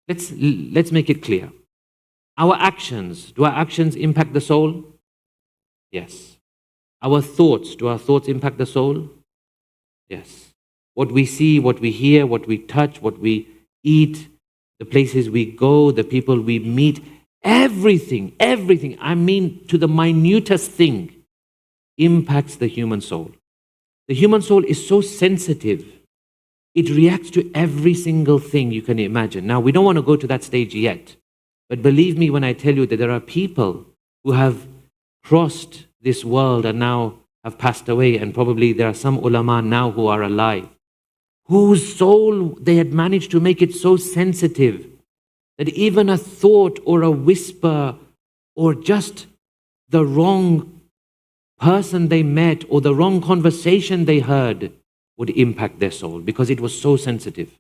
Let's make it clear. Our actions, do our actions impact the soul? Yes. Our thoughts, do our thoughts impact the soul? Yes. What we see, what we hear, what we touch, what we eat, the places we go, the people we meet, everything, I mean to the minutest thing, impacts the human soul. The human soul is so sensitive. It reacts to every single thing you can imagine. Now, we don't want to go to that stage yet. But believe me when I tell you that there are people who have crossed this world and now have passed away, and probably there are some ulama now who are alive, whose soul, they had managed to make it so sensitive that even a thought or a whisper or just the wrong person they met or the wrong conversation they heard would impact their soul because it was so sensitive.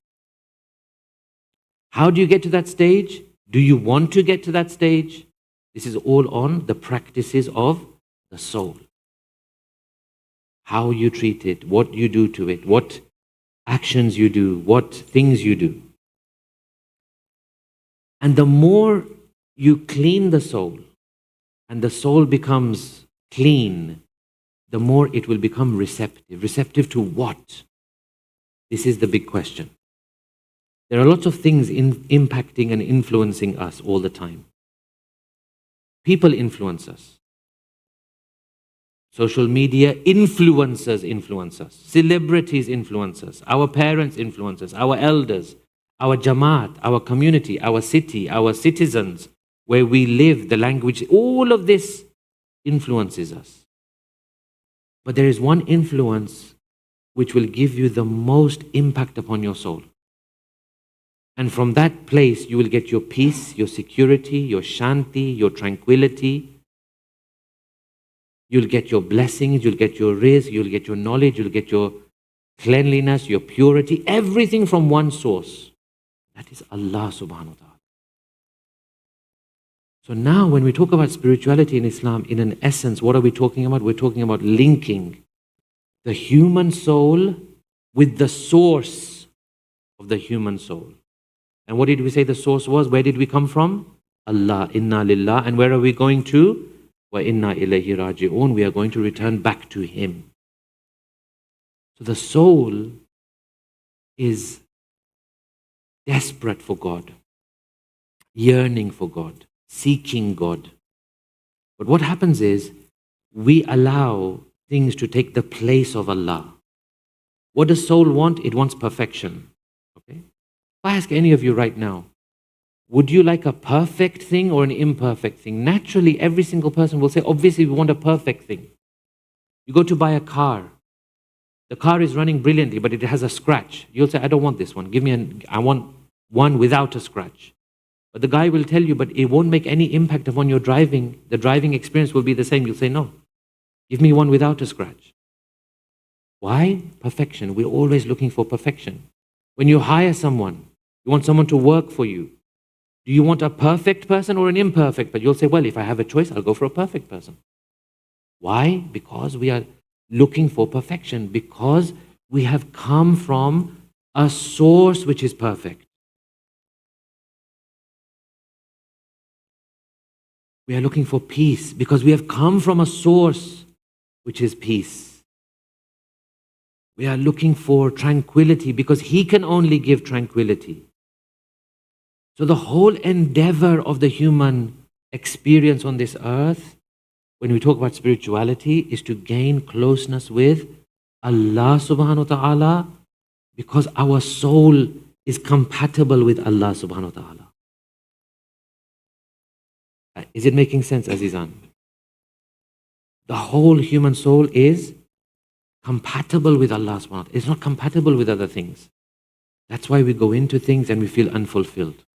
How do you get to that stage? Do you want to get to that stage? This is all on the practices of the soul. How you treat it, what you do to it, what actions you do, what things you do. And the more you clean the soul and the soul becomes clean, the more it will become receptive. Receptive to what? This is the big question. There are lots of things impacting and influencing us all the time. People influence us. Social media influencers influence us. Celebrities influence us. Our parents influence us. Our elders, our jamaat, our community, our city, our citizens, where we live, the language, all of this influences us. But there is one influence which will give you the most impact upon your soul. And from that place, you will get your peace, your security, your shanti, your tranquility. You'll get your blessings, you'll get your rizq, you'll get your knowledge, you'll get your cleanliness, your purity, everything from one source. That is Allah subhanahu wa ta'ala. So now when we talk about spirituality in Islam, in an essence, what are we talking about? We're talking about linking the human soul with the source of the human soul. And what did we say the source was? Where did we come from? Allah, inna lillah. And where are we going to? Wa inna ilayhi raji'un. We are going to return back to Him. So the soul is desperate for God, yearning for God, seeking God. But what happens is, we allow things to take the place of Allah. What does soul want? It wants perfection. Okay? If I ask any of you right now, would you like a perfect thing or an imperfect thing? Naturally, every single person will say, obviously we want a perfect thing. You go to buy a car. The car is running brilliantly, but it has a scratch. You'll say, I don't want this one. I want one without a scratch. But the guy will tell you, but it won't make any impact upon your driving. The driving experience will be the same. You'll say, no, give me one without a scratch. Why? Perfection. We're always looking for perfection. When you hire someone, you want someone to work for you. Do you want a perfect person or an imperfect? But you'll say, well, if I have a choice, I'll go for a perfect person. Why? Because we are looking for perfection, because we have come from a source which is perfect. We are looking for peace because we have come from a source which is peace. We are looking for tranquility because He can only give tranquility. So the whole endeavor of the human experience on this earth, when we talk about spirituality, is to gain closeness with Allah subhanahu wa ta'ala, because our soul is compatible with Allah subhanahu wa ta'ala. Is it making sense, Azizan? The whole human soul is compatible with Allah subhanahu wa ta'ala. It's not compatible with other things. That's why we go into things and we feel unfulfilled.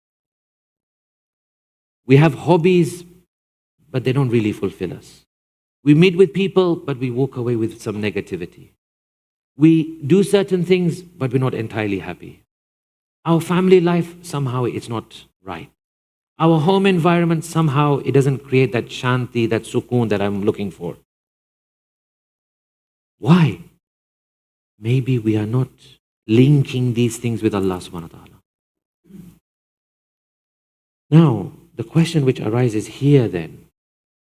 We have hobbies, but they don't really fulfill us. We meet with people, but we walk away with some negativity. We do certain things, but we're not entirely happy. Our family life, somehow it's not right. Our home environment, somehow it doesn't create that shanti, that sukoon that I'm looking for. Why? Maybe we are not linking these things with Allah subhanahu wa ta'ala. Now, the question which arises here then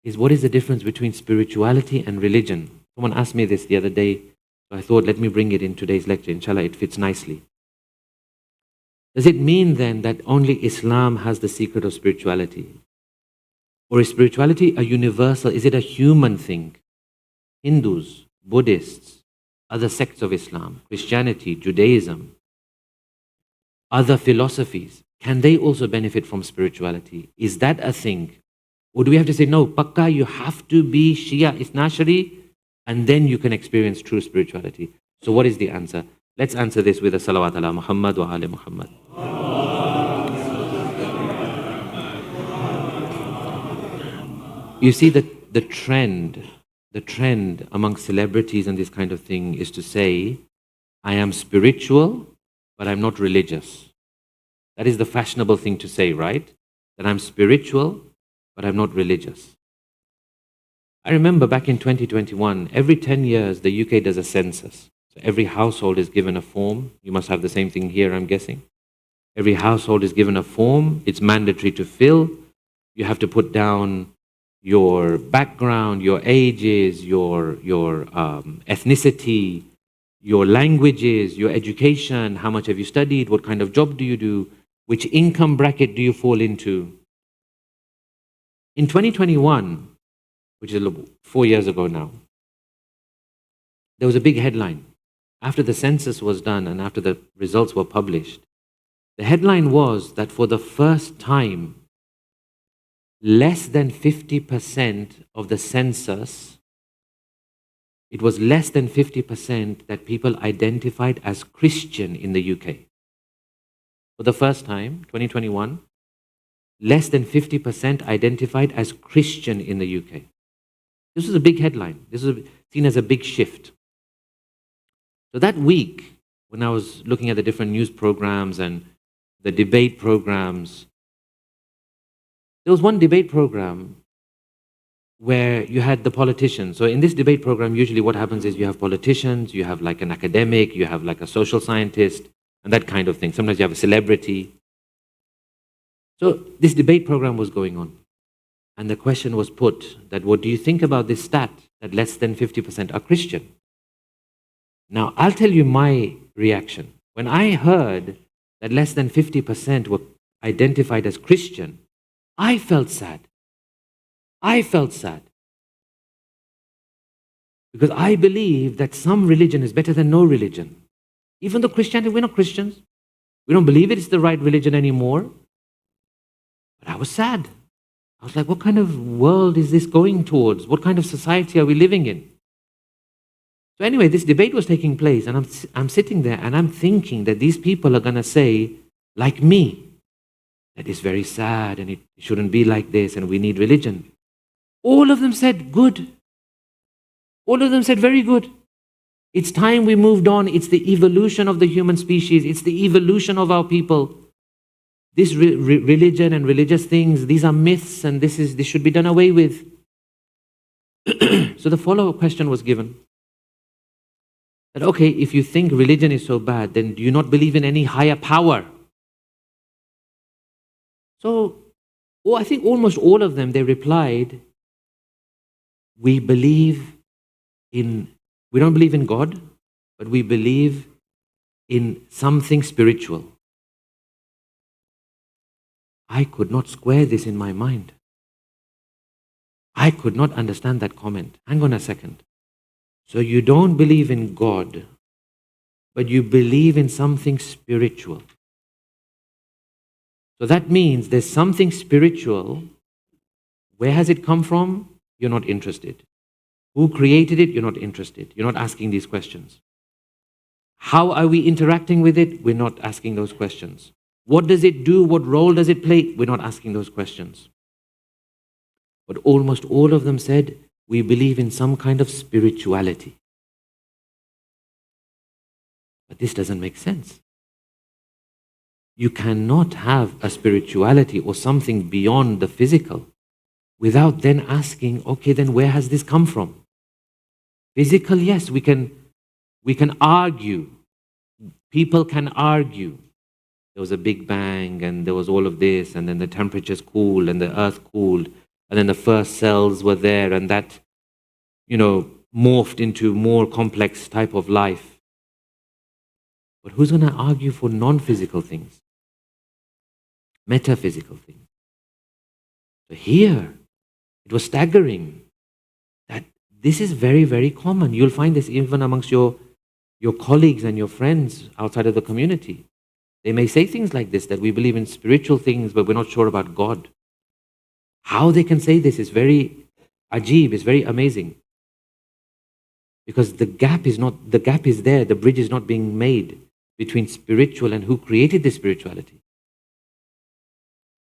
is, what is the difference between spirituality and religion? Someone asked me this the other day, so I thought, let me bring it in today's lecture. Inshallah, it fits nicely. Does it mean then that only Islam has the secret of spirituality? Or is spirituality a universal? Is it a human thing? Hindus, Buddhists, other sects of Islam, Christianity, Judaism, other philosophies, can they also benefit from spirituality? Is that a thing? Or do we have to say, no, Pakka, you have to be Shia Ithnashari and then you can experience true spirituality? So what is the answer? Let's answer this with a salawat ala Muhammad wa ali Muhammad. You see, the trend among celebrities and this kind of thing is to say, I am spiritual, but I'm not religious. That is the fashionable thing to say, right? That I'm spiritual, but I'm not religious. I remember back in 2021, every 10 years, the UK does a census. So every household is given a form. You must have the same thing here, I'm guessing. Every household is given a form. It's mandatory to fill. You have to put down your background, your ages, your ethnicity, your languages, your education, how much have you studied, what kind of job do you do, which income bracket do you fall into. In 2021, which is 4 years ago now, there was a big headline. After the census was done and after the results were published, the headline was that for the first time, less than 50% of the census, it was less than 50% that people identified as Christian in the UK. For the first time, 2021, less than 50% identified as Christian in the UK. This was a big headline. This was seen as a big shift. So that week, when I was looking at the different news programs and the debate programs, there was one debate program where you had the politicians. So in this debate program, usually what happens is you have politicians, you have like an academic, you have like a social scientist, and that kind of thing. Sometimes you have a celebrity. So this debate program was going on. And the question was put that, what do you think about this stat, that less than 50% are Christian? Now, I'll tell you my reaction. When I heard that less than 50% were identified as Christian, I felt sad. I felt sad. Because I believe that some religion is better than no religion. Even though Christianity, we're not Christians. We don't believe it's the right religion anymore. But I was sad. I was like, what kind of world is this going towards? What kind of society are we living in? So anyway, this debate was taking place, and I'm sitting there and I'm thinking that these people are going to say, like me, that is very sad and it shouldn't be like this and we need religion. All of them said good. All of them said very good. It's time we moved on. It's the evolution of the human species. It's the evolution of our people. This religion and religious things, these are myths and this should be done away with. So the follow-up question was given. That, okay, if you think religion is so bad, then do you not believe in any higher power? So, I think almost all of them, they replied, we don't believe in God, but we believe in something spiritual. I could not square this in my mind. I could not understand that comment. Hang on a second. So you don't believe in God, but you believe in something spiritual. So that means there's something spiritual. Where has it come from? You're not interested. Who created it? You're not interested. You're not asking these questions. How are we interacting with it? We're not asking those questions. What does it do? What role does it play? We're not asking those questions. But almost all of them said, we believe in some kind of spirituality. But this doesn't make sense. You cannot have a spirituality or something beyond the physical without then asking, okay, then where has this come from? Physical, yes, we can argue. People can argue. There was a big bang and there was all of this and then the temperatures cooled and the earth cooled and then the first cells were there and that, morphed into more complex type of life. But who's going to argue for non-physical things? Metaphysical things. So here, it was staggering that this is very, very common. You'll find this even amongst your colleagues and your friends outside of the community. They may say things like this, that we believe in spiritual things, but we're not sure about God. How they can say this is very ajib, is very amazing. Because the gap is there, the bridge is not being made between spiritual and who created this spirituality.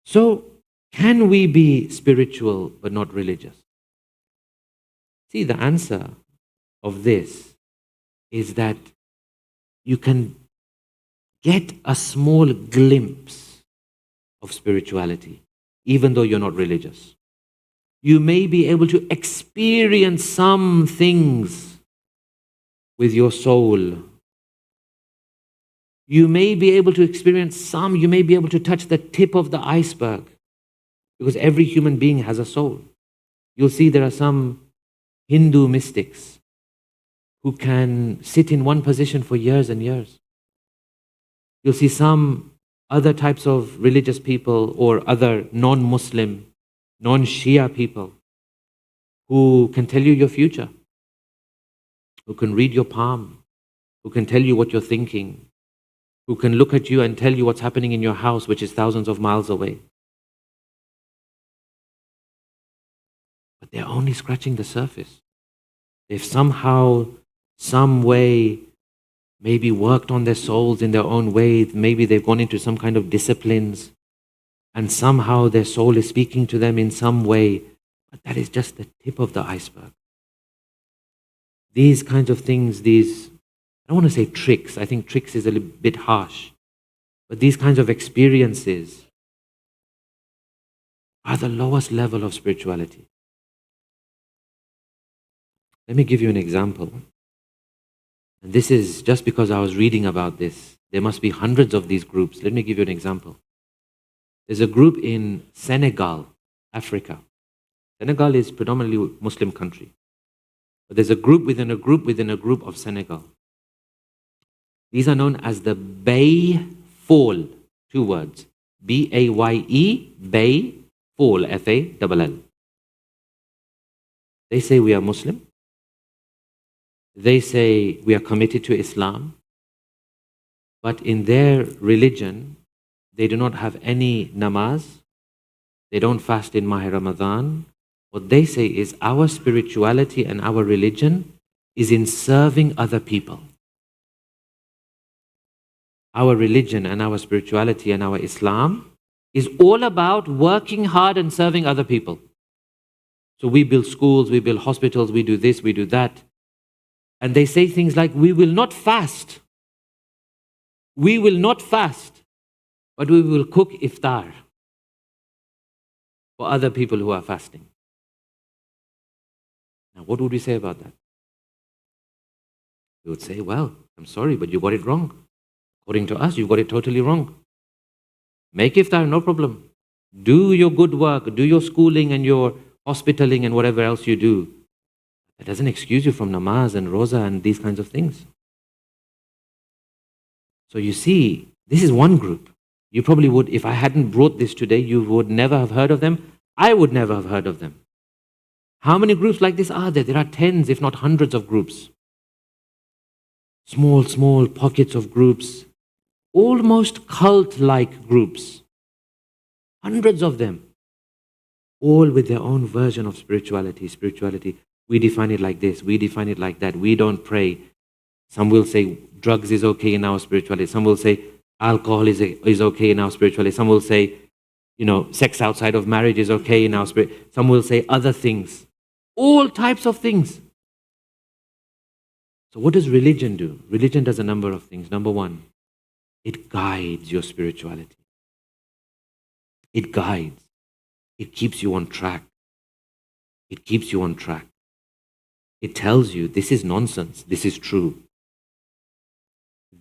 So, can we be spiritual but not religious? See, the answer of this is that you can get a small glimpse of spirituality, even though you're not religious. You may be able to experience some things with your soul. You may be able to experience some, you may be able to touch the tip of the iceberg, because every human being has a soul. You'll see there are some Hindu mystics who can sit in one position for years and years. You'll see some other types of religious people or other non-Muslim, non-Shia people who can tell you your future, who can read your palm, who can tell you what you're thinking, who can look at you and tell you what's happening in your house, which is thousands of miles away. But they're only scratching the surface. They've somehow, some way, maybe worked on their souls in their own way. Maybe they've gone into some kind of disciplines, and somehow their soul is speaking to them in some way. But that is just the tip of the iceberg. These kinds of things, I don't want to say tricks. I think tricks is a little bit harsh. But these kinds of experiences are the lowest level of spirituality. Let me give you an example. And this is just because I was reading about this. There must be hundreds of these groups. Let me give you an example. There's a group in Senegal, Africa. Senegal is predominantly a Muslim country. But there's a group within a group within a group of Senegal. These are known as the Bay Fall. 2 words. B-A-Y-E, Bay Fall, F-A-L-L. They say we are Muslim. They say we are committed to Islam. But in their religion, they do not have any namaz. They don't fast in Mahi Ramadan. What they say is our spirituality and our religion is in serving other people. Our religion and our spirituality and our Islam is all about working hard and serving other people. So we build schools, we build hospitals, we do this, we do that. And they say things like, we will not fast. We will not fast, but we will cook iftar for other people who are fasting. Now, what would we say about that? We would say, well, I'm sorry, but you got it wrong. According to us, you got it totally wrong. Make iftar, no problem. Do your good work, do your schooling and your hospitaling and whatever else you do. That doesn't excuse you from namaz and roza and these kinds of things. So you see, this is one group. You probably would, if I hadn't brought this today, you would never have heard of them. I would never have heard of them. How many groups like this are there? There are tens, if not hundreds of groups. Small pockets of groups. Almost cult-like groups. Hundreds of them. All with their own version of spirituality. We define it like this, we define it like that. We don't pray. Some will say drugs is okay in our spirituality. Some will say alcohol is okay in our spirituality. Some will say, sex outside of marriage is okay in our spirit. Some will say other things. All types of things. So what does religion do? Religion does a number of things. Number one, it guides your spirituality. It guides. It keeps you on track. It keeps you on track. It tells you this is nonsense, this is true.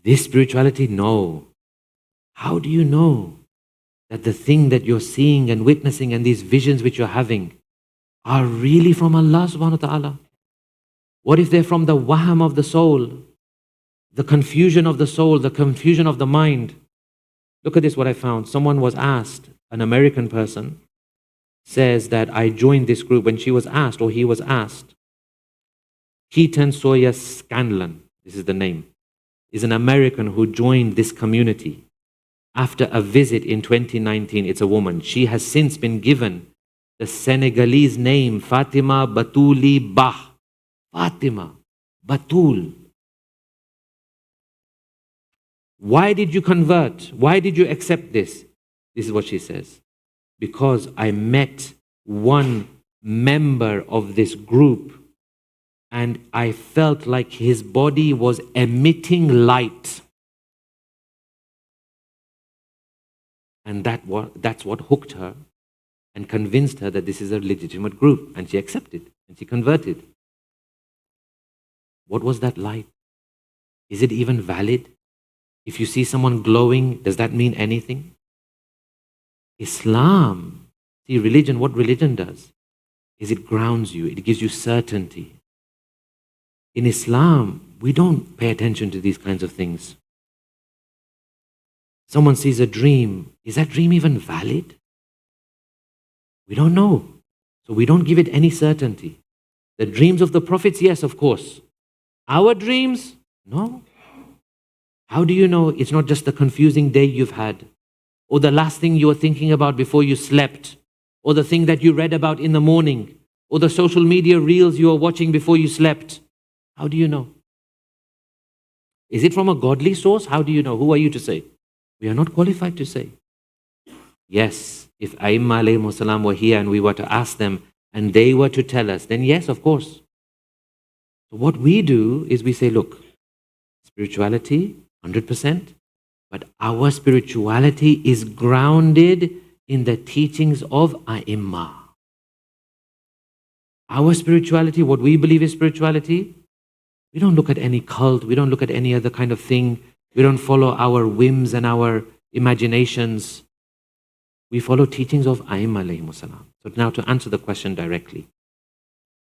This spirituality, no. How do you know that the thing that you're seeing and witnessing and these visions which you're having are really from Allah subhanahu wa ta'ala? What if they're from the waham of the soul, the confusion of the soul, the confusion of the mind? Look at this, what I found. Someone was asked, an American person says that I joined this group. When she was asked, or he was asked, Keaton Sawyer Scanlon, this is the name, is an American who joined this community after a visit in 2019. It's a woman. She has since been given the Senegalese name Fatima Batouli Bah. Fatima Batul. Why did you convert? Why did you accept this? This is what she says. Because I met one member of this group and I felt like his body was emitting light. And that's what hooked her and convinced her that this is a legitimate group. And she accepted and she converted. What was that light? Is it even valid? If you see someone glowing, does that mean anything? Islam, see religion, what religion does is it grounds you, it gives you certainty. In Islam, we don't pay attention to these kinds of things. Someone sees a dream, is that dream even valid? We don't know. So we don't give it any certainty. The dreams of the prophets, yes, of course. Our dreams, no. How do you know it's not just the confusing day you've had, or the last thing you were thinking about before you slept, or the thing that you read about in the morning, or the social media reels you were watching before you slept? How do you know? Is it from a godly source? How do you know? Who are you to say? We are not qualified to say. Yes, if Aimma alayhimu salam were here and we were to ask them and they were to tell us, then yes, of course. So what we do is we say, look, spirituality, 100%, but our spirituality is grounded in the teachings of Aimma. Our spirituality, what we believe is spirituality, we don't look at any cult, we don't look at any other kind of thing, we don't follow our whims and our imaginations. We follow teachings of Aimma alayhimu salam. So now to answer the question directly.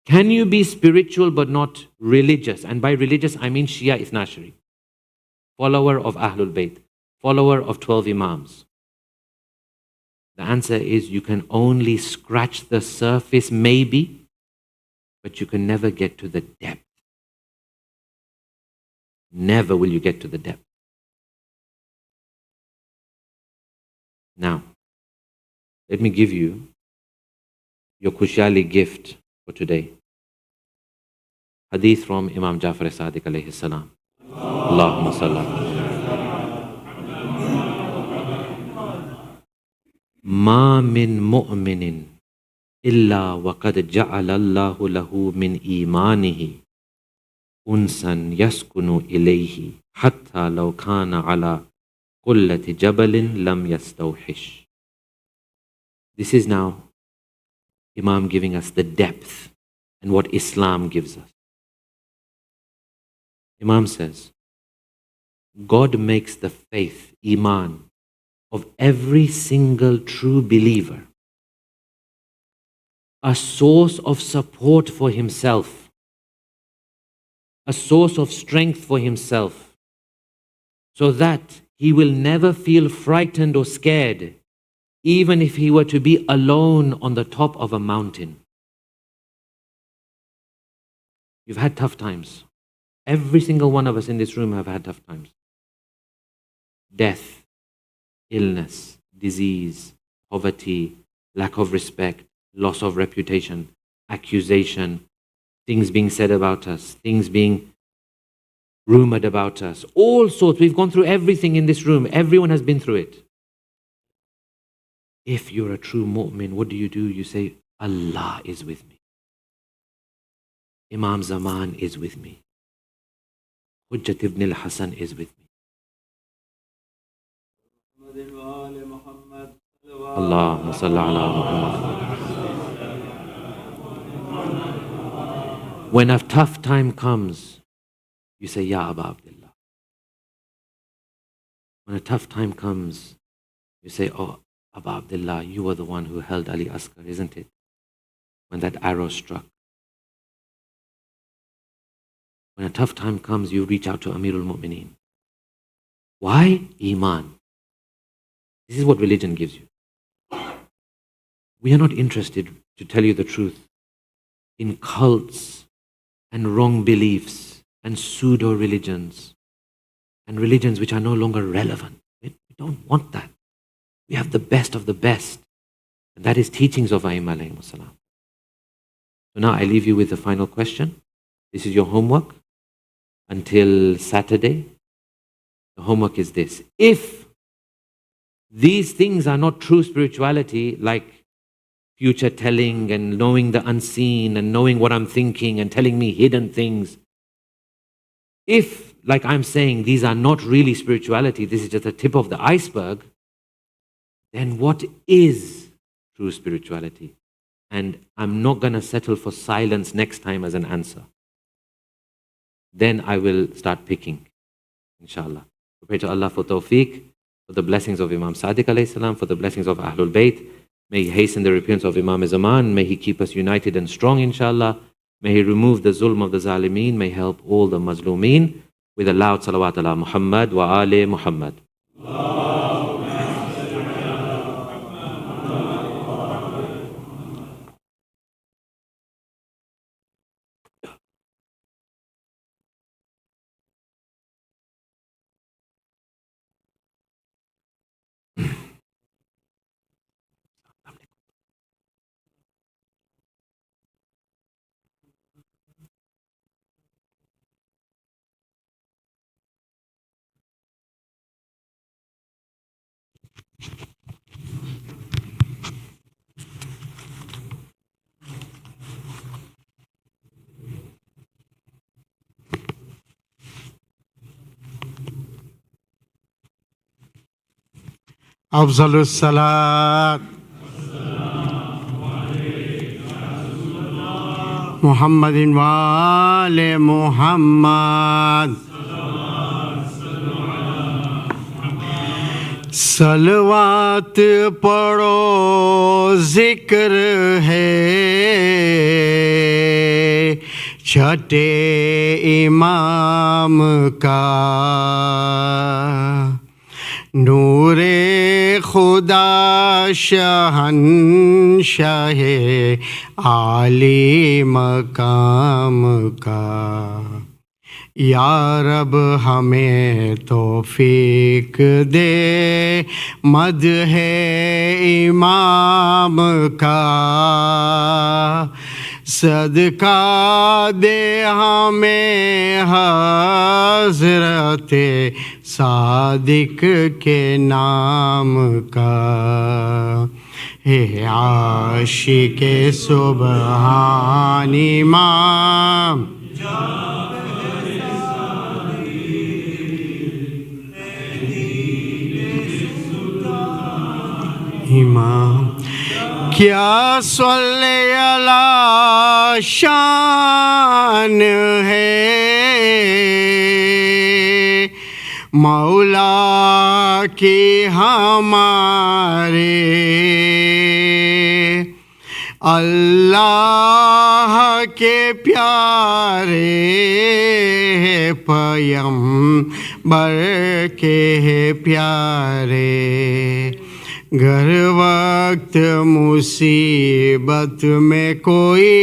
Can you be spiritual but not religious? And by religious, I mean Shia Ithna Ashari, follower of Ahlul-bayt, follower of 12 Imams. The answer is you can only scratch the surface, maybe, but you can never get to the depth. Never will you get to the depth. Now, let me give you your Khushali gift for today. Hadith from Imam Jaffer e-Sadiq alayhi salam. Allahumma salli. Ma min mu'minin illa waqad ja'ala Allahu lahu min imanihi unsan yaskunu ilayhi hatta law kana ala qullati jabalin lam yastawhish. This is now Imam giving us the depth and what Islam gives us. Imam says, God makes the faith, Iman, of every single true believer a source of support for himself, a source of strength for himself, so that he will never feel frightened or scared, even if he were to be alone on the top of a mountain. You've had tough times. Every single one of us in this room have had tough times. Death, illness, disease, poverty, lack of respect, loss of reputation, accusation, things being said about us, things being rumored about us, all sorts. We've gone through everything in this room. Everyone has been through it. If you're a true mu'min, what do? You say, Allah is with me. Imam Zaman is with me. Hujjat ibn al-Hasan is with me. Allahumma salli ala Muhammad. When a tough time comes, you say, Ya Aba Abdullah. When a tough time comes, you say, oh, Aba Abdullah, you were the one who held Ali Asghar, isn't it? When that arrow struck. When a tough time comes, you reach out to Amirul Mu'mineen. Why? Iman. This is what religion gives you. We are not interested, to tell you the truth, in cults and wrong beliefs and pseudo-religions and religions which are no longer relevant. We don't want that. We have the best of the best. And that is teachings of Aimma alayhimus salam. So now I leave you with the final question. This is your homework until Saturday. The homework is this. If these things are not true spirituality, like future telling and knowing the unseen and knowing what I'm thinking and telling me hidden things, if, like I'm saying, these are not really spirituality, this is just the tip of the iceberg, then what is true spirituality? And I'm not going to settle for silence next time as an answer. Then I will start picking, inshallah. We pray to Allah for tawfiq, for the blessings of Imam Sadiq alayhi salam, for the blessings of Ahlul-bayt. May He hasten the repentance of Imam Zaman. May He keep us united and strong, inshallah. May He remove the zulm of the zalimeen. May He help all the mazlumeen. With a loud salawat ala Muhammad wa ali Muhammad. Afzalus Salat Muhammadin wa ali Muhammad. सलवात पढ़ो जिक्र है छठे इमाम का नूरे खुदा शहंशाहे आली मकाम का या रब हमें तौफीक दे मद है इमाम का सदका दे हमें हज़रत सादिक के नाम का। हे आशिक़े सुबहान इमाम, इमाम क्या सल्ले अला शान है मौला की हमारे। अल्लाह के प्यारे पैगंबर के प्यारे। घर वक्त मुसीबत में कोई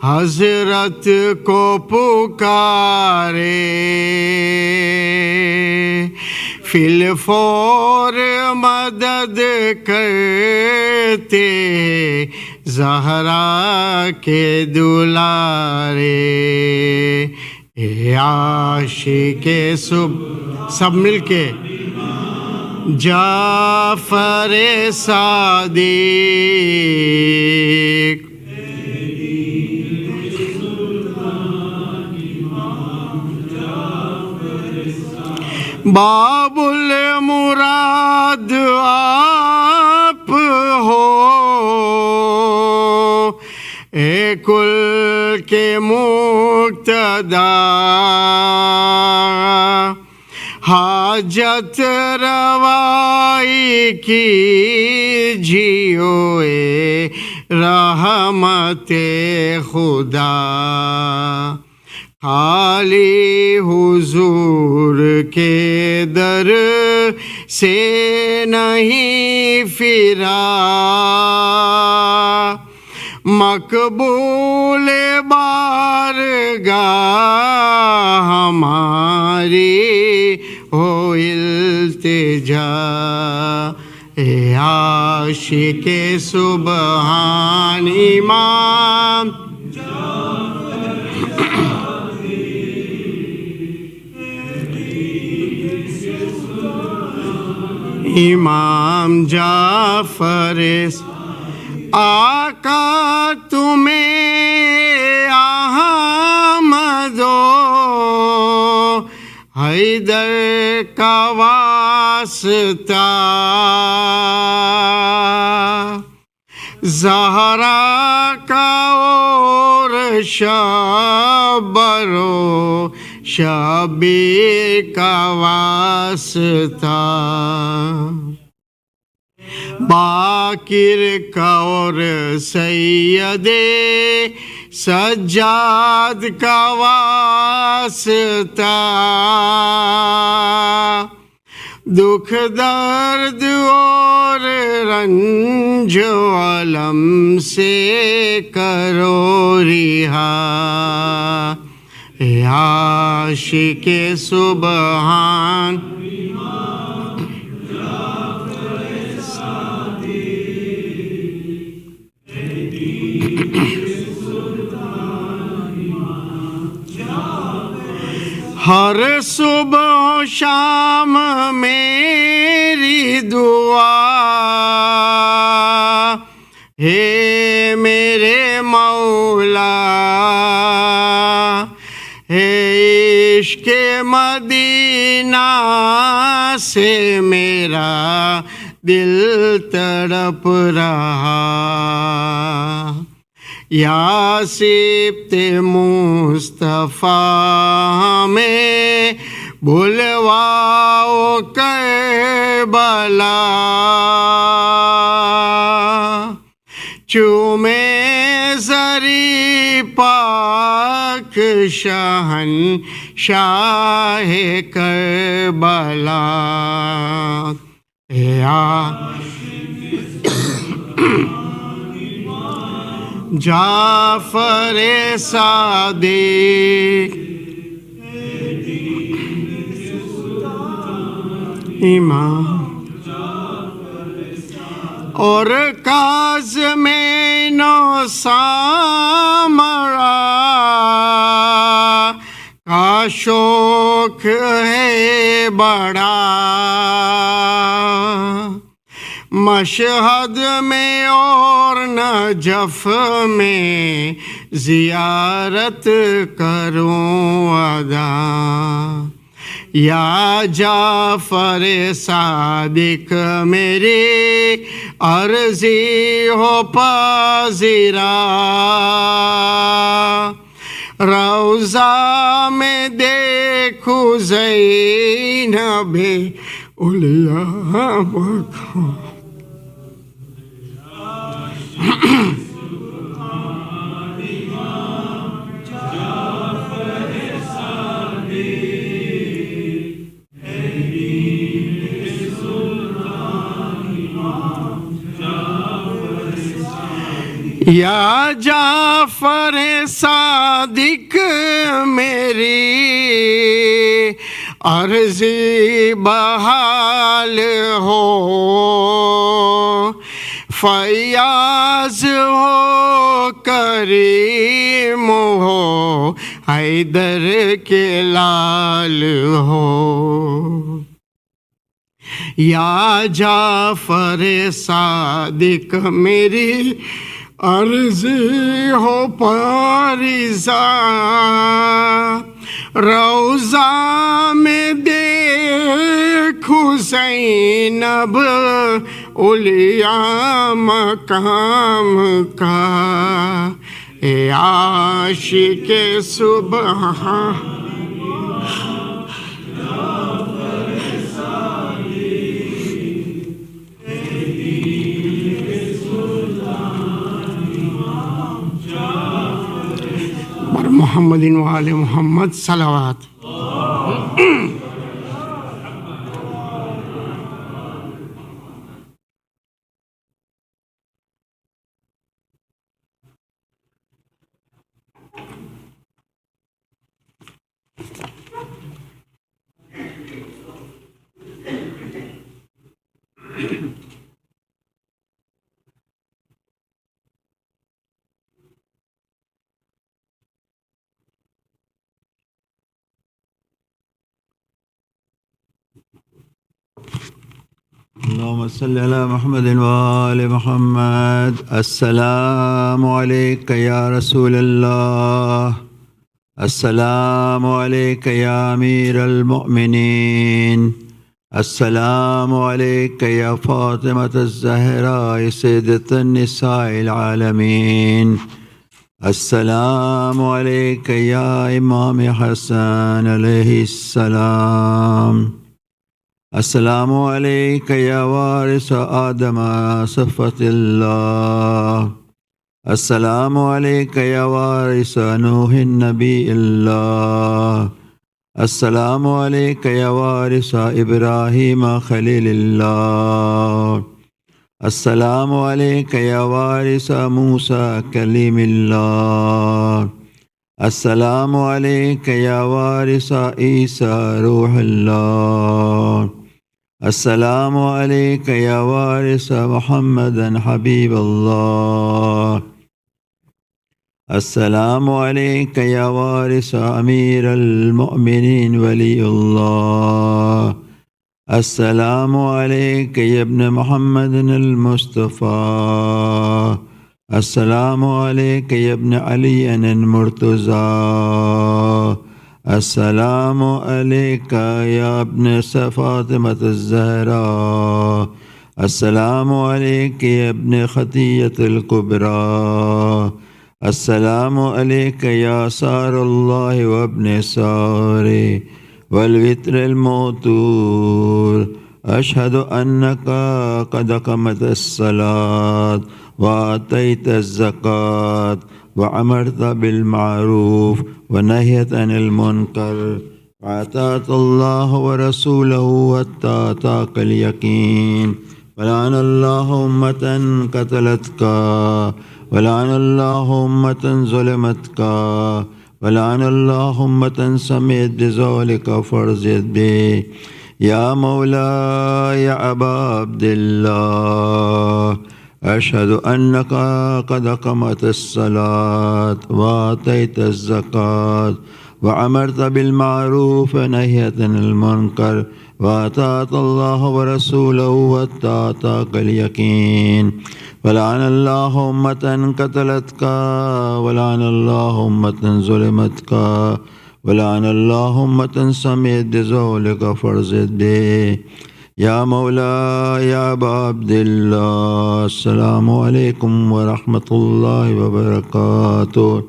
हज़रत को पुकारे, फिलफौर मदद करते ज़हरा के दुलारे। ए आशिक़े सब मिलके जाफर सादिक, बाबुल मुराद आप हो, ए कुल के मुक्तदा। हाजत रवाई की जियो ए रहमते खुदा। खाली हुजूर के दर से नहीं फिरा, मकबूल बारगाह हमारी हो इल्तिजा। ए आशिक़े सुबहान इमाम, इमाम जाफर आका तुम्हें अहमदो हैदर का वास्ता। ज़हरा का और शबरो शबीर का वास्ता। बाकिर का और सैयदे सज्जाद का वास्ता। दुख दर्द और रंज अलम से करो रिहा। आशिक़े सुबहान हर सुबह शाम मेरी दुआ। हे मेरे मौला, हे इश्क़े मदीना से मेरा दिल तड़प रहा। या सिब्ते मुस्तफ़ा में भुलवाओ करबला। चूमे ज़री पाक शहन शाह करबला। जाफर सादिक, इमाम और काज़ में नो सा का शौक है बड़ा, मशहद में और नजफ में जियारत करूं अदा। या जाफर सादिक मेरी अर्जी हो पाज़िरा, रौज़ा में देखूं ज़ैनबे उलिया बखो। या जाफर सादिक मेरी अर्जी बहाल हो, फयाज हो करीम हो, हैदर के लाल हो। या जाफर सादिक मेरी अर्ज़ी हो पारिज़ा, रौज़ा में देखूं ज़ैनब उलिया मकाम का। ए आशिक़े सुबह मोहम्मदिन व आले मोहम्मद सलावत। اللهم صل على محمد وآل محمد. السلام عليك يا رسول الله. السلام عليك يا أمير المؤمنين. السلام عليك يا فاطمة الزهراء سيدة النساء العالمين. السلام عليك يا إمام حسن عليه السلام. السلام عليك يا وارث آدم صفة الله. السلام عليك يا وارث نوح النبي الله. السلام عليك يا وارث إبراهيم خليل الله. السلام عليك يا وارث موسى كليم الله. السلام عليك يا وارث عيسى روح الله. السلام عليك يا وارث محمدا حبيب الله. السلام عليك يا وارث أمير المؤمنين ولي الله. السلام عليك يا ابن محمد المصطفى. السلام عليك يا ابن علي المرتضى. السلام عليك يا ابن فاطمة الزهراء. السلام عليك يا ابن خطية الكبرى. السلام عليك يا سار الله وابن ساري والوتر الموتور. أشهد أنك قد قمت الصلاة وآتيت الزكاة وأمرت بالمعروف ونهيت عن المنكر وأطعت الله ورسوله حتى أتاك اليقين. ولعن الله أمة قتلتك، ولعن الله أمة ظلمتك، ولعن الله أمة سمعت بذلك فرزت به. يا مولاي يا أبا عبد الله، أشهد أنك قد قمت الصلاة وآتيت الزكاة وأمرت بالمعروف ونهيت عن المنكر وأطعت الله ورسوله واتقاك اليقين. ولعن الله أمة قتلتك ولعن الله أمة ظلمتك ولعن الله أمة سمعت بذلك فرزت به. يا مولاي يا أبا عبد الله السلام عليكم ورحمة الله وبركاته.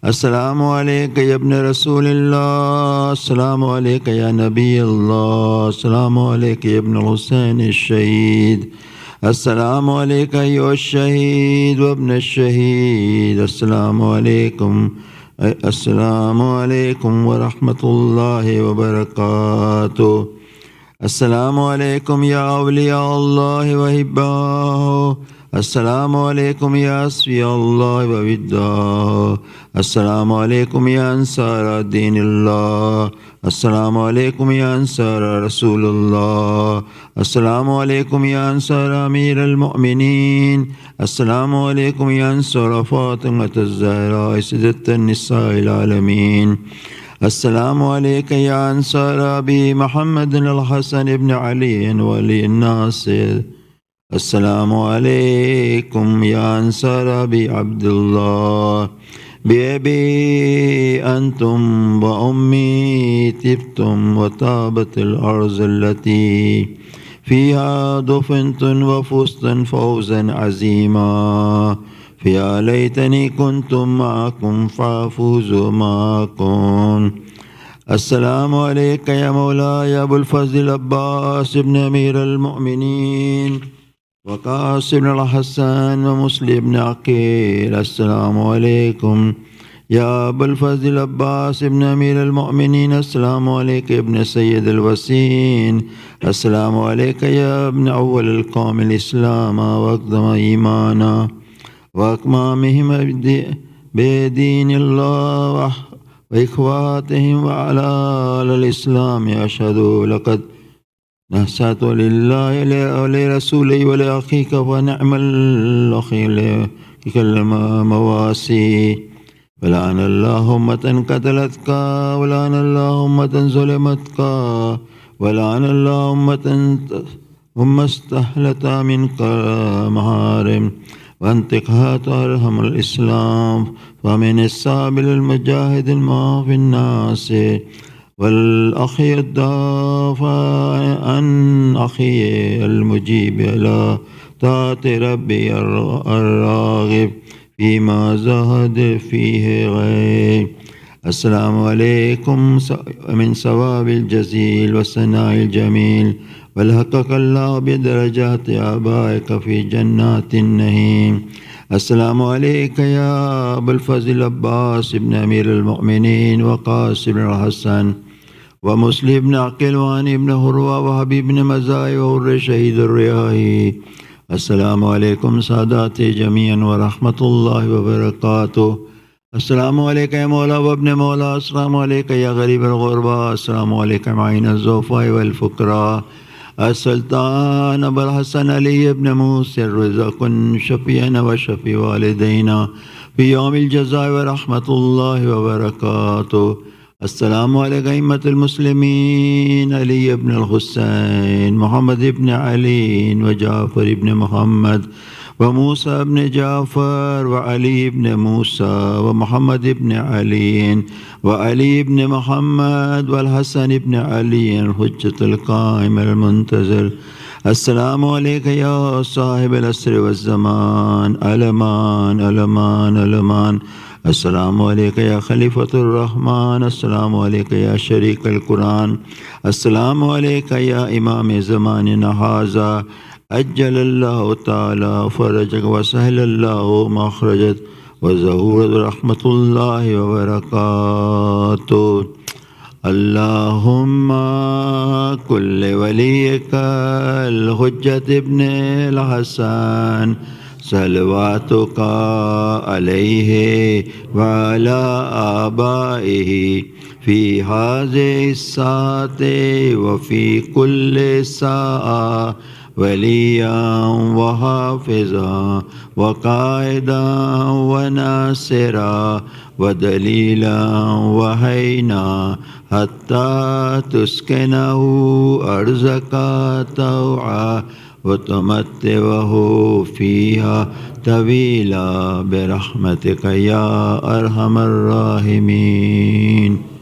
السلام عليك يا ابن رسول الله. السلام عليك يا نبي الله. السلام عليك يا ابن الحسين الشهيد. السلام عليك أيها الشهيد وابن الشهيد. السلام عليكم. السلام عليكم ورحمة الله وبركاته. السلام عليكم يا أولياء الله وحباه. السلام عليكم يا أصفياء الله ووداه. السلام عليكم يا أنصار دين الله. السلام عليكم يا أنصار رسول الله. السلام عليكم يا أنصار أمير المؤمنين. السلام عليكم يا أنصار فاطمة الزهراء سيدة النساء العالمين. السلام عليك يا أنصار أبي محمد الحسن بن علي ولي الناصر. السلام عليكم يا أنصار أبي عبد الله. بأبي أنتم وأمي تبتم وطابت الأرض التي فيها دفنتم وفزتم فوزا عظيما. فيا ليتني كنتم معكم فأفوز معكم. السلام عليك يا مولاي يا أبو الفضل عباس بن أمير المؤمنين وقاسم الحسن ومسلم بن عقيل. السلام عليكم يا أبو الفضل عباس بن أمير المؤمنين. السلام عليك يا ابن سيد الوسين. السلام عليك يا ابن أول القوم الإسلام وأقدم إيمانا وأكمامهم بدين الله وإخواتهم وعلى الإسلام. أشهد لقد نحسات لله ولرسوله ولأخيك ونعم الأخي لك المواسي. ولعن الله أمة قتلتك ولعن الله أمة ظلمتك ولعن الله أمة استحلت منك محارم وانتقها ترحم الإسلام. ومن السابل المجاهد ما في الناس والأخي الدافع عن أخي المجيب على طاعة ربي الراغب فيما زهد فيه غير. السلام عليكم من ثواب الجزيل والثناء الجميل والحقق الله بدرجات آبائك في جنات النعيم. السلام عليك يا أبو الفضل عباس بن أمير المؤمنين وقاسم الحسن ومسلم بن عقيل واني بن هروة وحبيب بن مزاي وهر شهيد الرياحي. السلام عليكم ساداتي جميعا ورحمة الله وبركاته. السلام عليك يا مولا وابن مولا. السلام عليك يا غريب الغرباء. السلام عليك معين الزوفاء والفقراء. السلطان أبو الحسن علي بن موسى الرزا كن شفينا وشفي والدينا في يوم الجزاء ورحمة الله وبركاته. السلام عليك أئمة المسلمين علي بن الحسين محمد بن علي وجعفر بن محمد وموسى بن جعفر وعلي بن موسى ومحمد بن علي وعلي بن محمد والحسن بن علي الحجة القائم المنتظر. السلام عليك يا صاحب العصر والزمان ألمان ألمان ألمان. السلام عليك يا خليفة الرحمن. السلام عليك يا شريك القرآن. السلام عليك يا إمام زماننا هذا أجل الله تعالى فرجك وسهل الله مخرجك وزهور رحمة الله وبركاته. اللهم كل وليك الحجة ابن الحسن صلواتك عليه وعلى آبائه في هذه الساعة وفي كل ساعة وليا وحافظا وقائدا وناصرا ودليلا وهينا حتى تسكنه أرزك طوعا وتمتعه فيها طويلا برحمتك يا أرحم الراحمين.